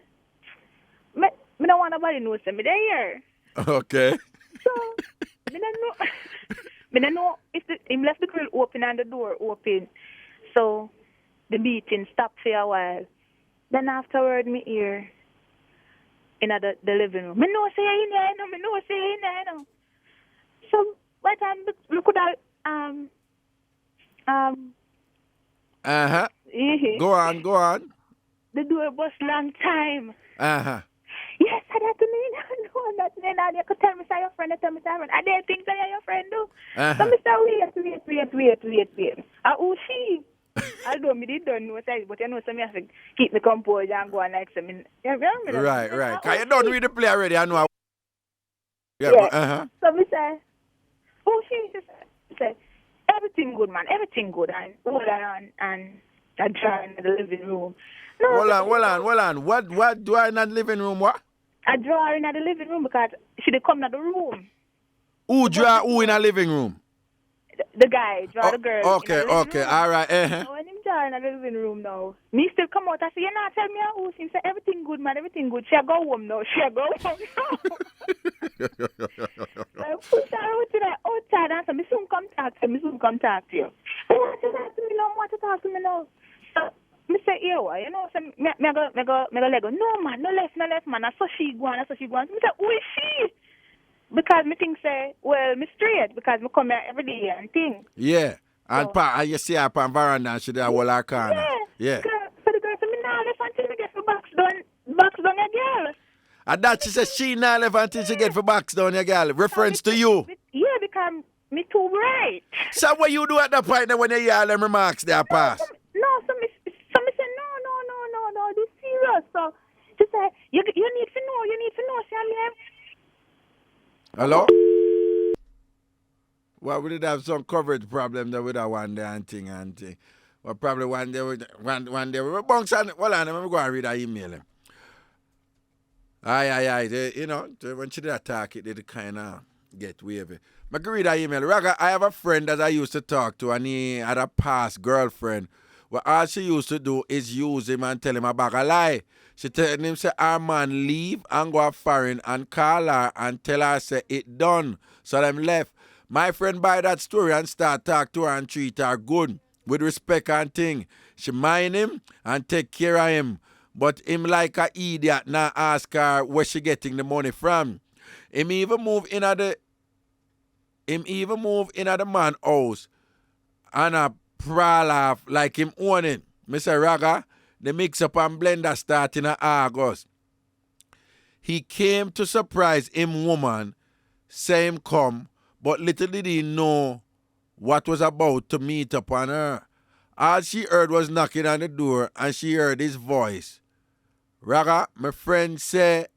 me don't want nobody know say me there. Okay. So me don't know. Me don't know if him left the grill open and the door open. So the beating stopped for a while. Then afterward me hear in the living room. Me know say in there, no. Me know say in there, no. So by the time we could have Uh-huh. Go on. The door was long time. Uh-huh. Yes, I had to mean no, that then you could tell me say your friend, tell me say your friend. I didn't think say your friend do. Uh-huh. So me say wait. Who she? Although me did don't know say, but you know so me have to keep me composure and go on like some. Right. Cause you don't read the play already, I know. Yeah. Uh-huh. So me say, who she? She say, everything good, man. Everything good. And hold on and I draw in the living room. No, hold on. What do I in the living room? What? I draw her in the living room because she did come to the room. Who draw who in the living room? The guy draw the girl. Okay. All right. Uh-huh. So when him draw in the living room now, me still come out. I say, you not tell me how she say everything good, man. Everything good. She go home now. Uh-huh. I push her outside and say, me soon come talk to you. You want to talk to me now? Want to talk to me now? So me say, you know, so me go Lego. No man, no left, man. I saw she go on. Me say, who is she? Because me think say, well, me straight because me come here every day and thing. Yeah. And you see her on veranda and she there all her corner. Yeah. So the girl said, me now left until me get for box done a girl. And that she said she not left until she get for box down your girl. Reference to you. Yeah, because me too bright. So what you do at that point then when you hear all them remarks there pass? So me say, no, this serious. So she said, you need to know, Samuel. Hello? Well, we did have some coverage problem there with that one day and thing. Well, probably one day we were bunks and hold on, let me go and read that email. Aye. You know, when she did attack it, did kind of get wavy. I can read that email. Raga, I have a friend that I used to talk to and he had a past girlfriend. Well, all she used to do is use him and tell him about a lie. She tell him, say, our man leave and go foreign and call her and tell her, say, it done. So them left. My friend buy that story and start talk to her and treat her good, with respect and thing. She mind him and take care of him. But him like a idiot now ask her where she getting the money from. Him even move in at the man house and a prowl off like him own it. Mr. Raga, the Mixup and Blenda start in August. He came to surprise him woman, say him come, but little did he know what was about to meet upon her. All she heard was knocking on the door and she heard his voice. Raga, my friend say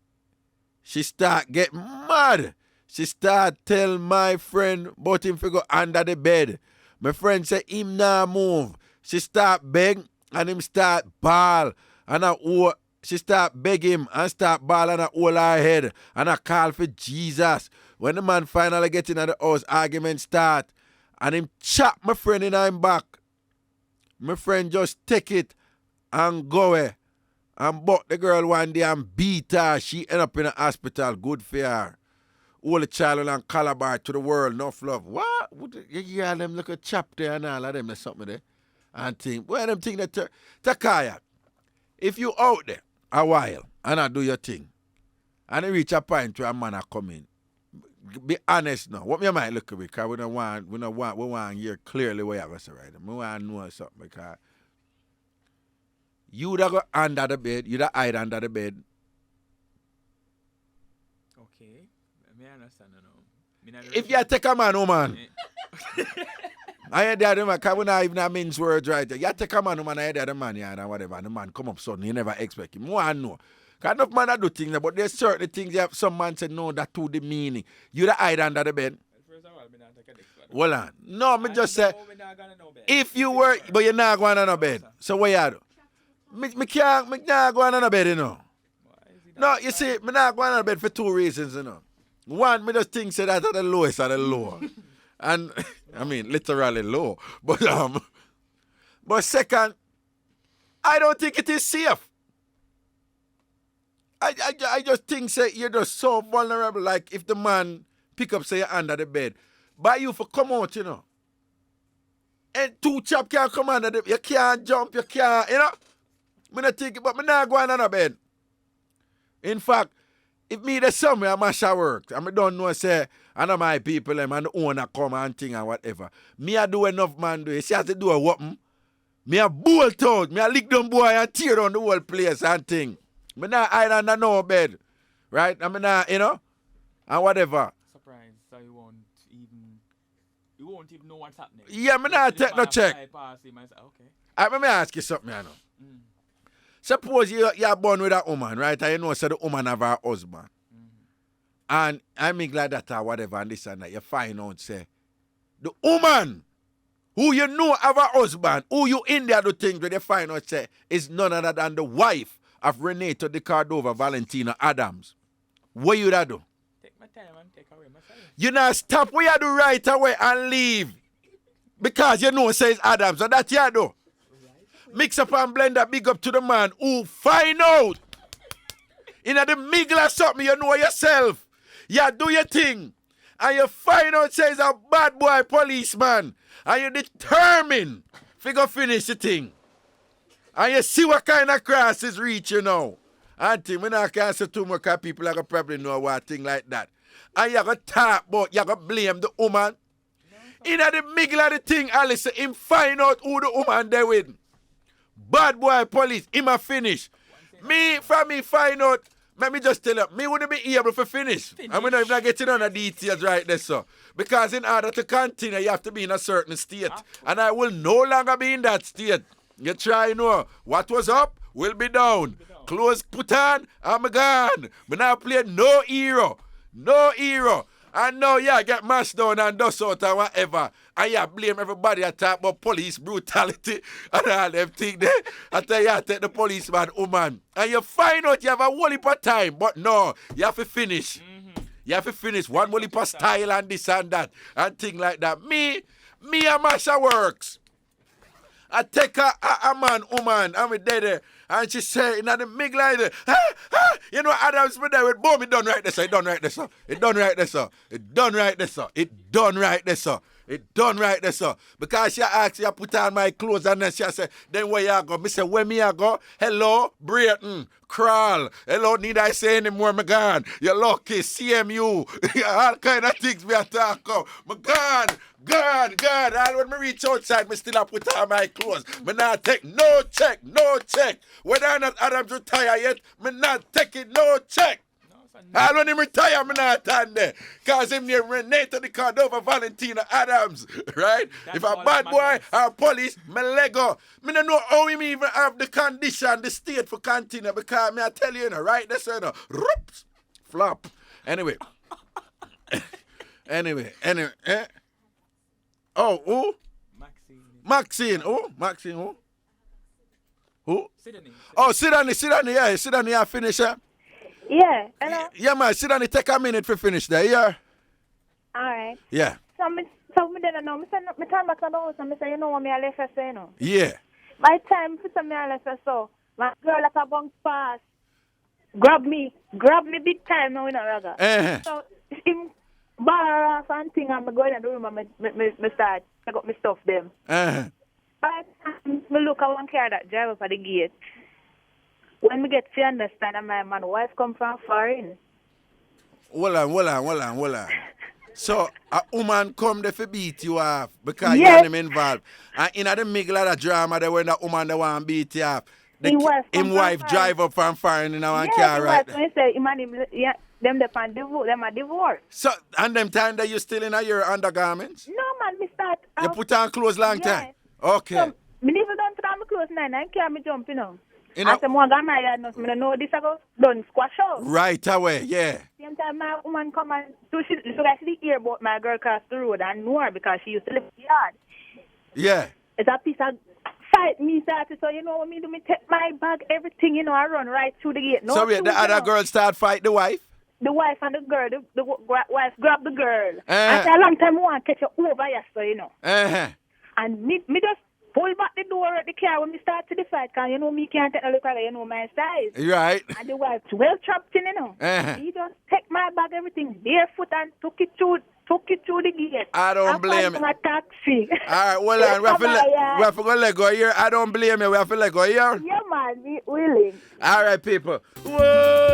she start get mad. She start tell my friend about him to go under the bed. My friend say him nah move. she start beg and him start bawl. And she start beg him and start bawl and hold her head. And I call for Jesus. When the man finally get in the house, argument start. And him chop my friend in him back. My friend just take it and go away. And buck the girl one day and beat her. She end up in the hospital. Good for her. All the child and calabar to the world. Enough love. What? You hear them look a chap there and all of them. There's something there. And think, where them think that Takaya, if you out there a while and I do your thing, and you reach a point where a man a come in, be honest now. What me might look at because we want to hear clearly what you have to say right. We want to know something because you da go under the bed, you da hide under the bed. Okay. Me understand now. If you take a man, woman. I hear the other man, because we not even mince words right there. You take a man, woman, I hear the other man, yeah, and whatever, and the man come up suddenly, you never expect him. More I know. Because enough man I do things, but there's certain things you have, some man say, no, that to the meaning. You da hide under the bed. Hold on. No, me just say, if you were, but you're not going on a bed. So what you do? Me not going on a bed, you know. No, you see, me not going on a bed for two reasons, you know. One, me just think say that at the lowest of the low. And, I mean, literally low. But second, I don't think it is safe. I just think say you're just so vulnerable. Like if the man pick up say you're under the bed, but you for come out, you know. And two chap can't come under the bed. You can't jump, you can't, you know. Me not think but me not going on a bed. In fact, if me the somewhere I must work, and I don't know say I know my people and the owner come and thing and whatever. Me I do enough man do it. See how to do a whooping. Me a bolt out. Me a lick them boy and tear down the whole place and thing. Me not hide under no bed. Right? I mean not, you know? And whatever. Surprised, so you won't even know what's happening. Yeah, me not take no check. Okay. Let me ask you something, you know. Suppose you're born with a woman, right? And you know so the woman have her husband. And I make like that or whatever and this and that. You find out, say, the woman who you know have a husband, who you in there do things with, you find out, say, is none other than the wife of Renato de Cordova Valentina Adams. What you da do? Take my time and take away my time. You not stop what you do right away and leave. Because you know says Adams, so that you do. Mixup and Blenda, big up to the man who find out. In the middle of something, you know yourself. You do your thing. And you find out says a bad boy policeman. And you determined to go finish the thing. And you see what kind of cross is reach you now. Auntie, I can't say too much because people are going to probably know what thing like that. And you going to talk about, you going to blame the woman. In the middle of the thing, Alice, him find out who the woman there with. Bad boy police, him a finish. Me find out, let me just tell you, me wouldn't be able to finish. I'm not even getting on the details right there, so. Because in order to continue, you have to be in a certain state. And I will no longer be in that state. You try, know, what was up will be down. Clothes put on, I'm gone. But now play no hero. No hero. And now, yeah, get mashed down and dust out and whatever. And yeah, blame everybody that talk about police brutality and all them things there. I tell you, take the policeman, woman. And you find out you have a whole heap of time. But no, you have to finish. You have to finish one whole heap of style and this and that. And things like that. Me and Masha works. I take a man, woman, and we there. And she say, in the middle like that, you know, Adam's been there with boom, it done right there, sir. It done right there, sir. It done right there, sir. It done right there, sir. It done right there, sir. It done right there, sir. Because she asked, you put on my clothes, and then she say, then where you go? Me say, where me I go? Hello, Brayton, Crawl. Hello, need I say anymore, my gone? You're lucky, CMU. All kind of things we are talking about. My gone. God, all when me reach outside, me still have put on my clothes. Me not take no check. Whether or not Adams retire yet, me not taking no check. All when him retire, me not stand there. Because him near Renato de Cordova Valentina Adams, right? If a bad boy or police, me Lego. Me don't know how him even have the condition, the state for continue. Because me I tell you, right? That's you know, roops, flop. Anyway. Maxine. Oh, Maxine, who? Who? Sydney. Oh, Sydney, yeah. Sydney, you finish, yeah? Yeah, hello. Yeah, man, Sydney, take a minute to finish there, yeah? All right. Yeah. So me didn't know. Me turn back to the house and me say, you know what me I left her say, you know. Yeah. By time for some me I left her so, my girl like a bunk pass, grab me big time now in a Raga. So him bar off and thing and me go in the room and me start I got me stuff them. By time me look at one car that drive up at the gate. When me get to understand that my man wife come from foreign. Hold on. So a woman come there to beat you off because you and him involved. And in the middle of the drama there when the woman they want to beat you off. Him wife drive up from foreign in one car, right? Yes, say him and him, yeah, them are divorced. So and them time that you still in your undergarments? No man, me start. You put on clothes long time? Okay. So, me never done put on my clothes 9 and can't me jump, you know. I said, more than my yard, I know this I go done squash out. Right away, yeah. Same time my woman come and so she actually hear about my girl cross the road and know her because she used to live in the yard. Yeah. It's a piece of fight me started, so you know what me do, me take my bag, everything, you know, I run right through the gate. No so wait, the other girl start fight the wife? The wife and the girl, the wife grab the girl. After a long time I want to catch her over yesterday, you know. And me just pull back the door at the car when we start to the fight, because you know me can't take a look at it, you know my size. Right. And the wife well trapped in, you know. He just take my bag, everything barefoot and took it through the gate. I don't blame you. A taxi. All right, well, we have to go let go here. I don't blame you. We have to let go here. Yeah, man, we willing. All right, people. Whoa!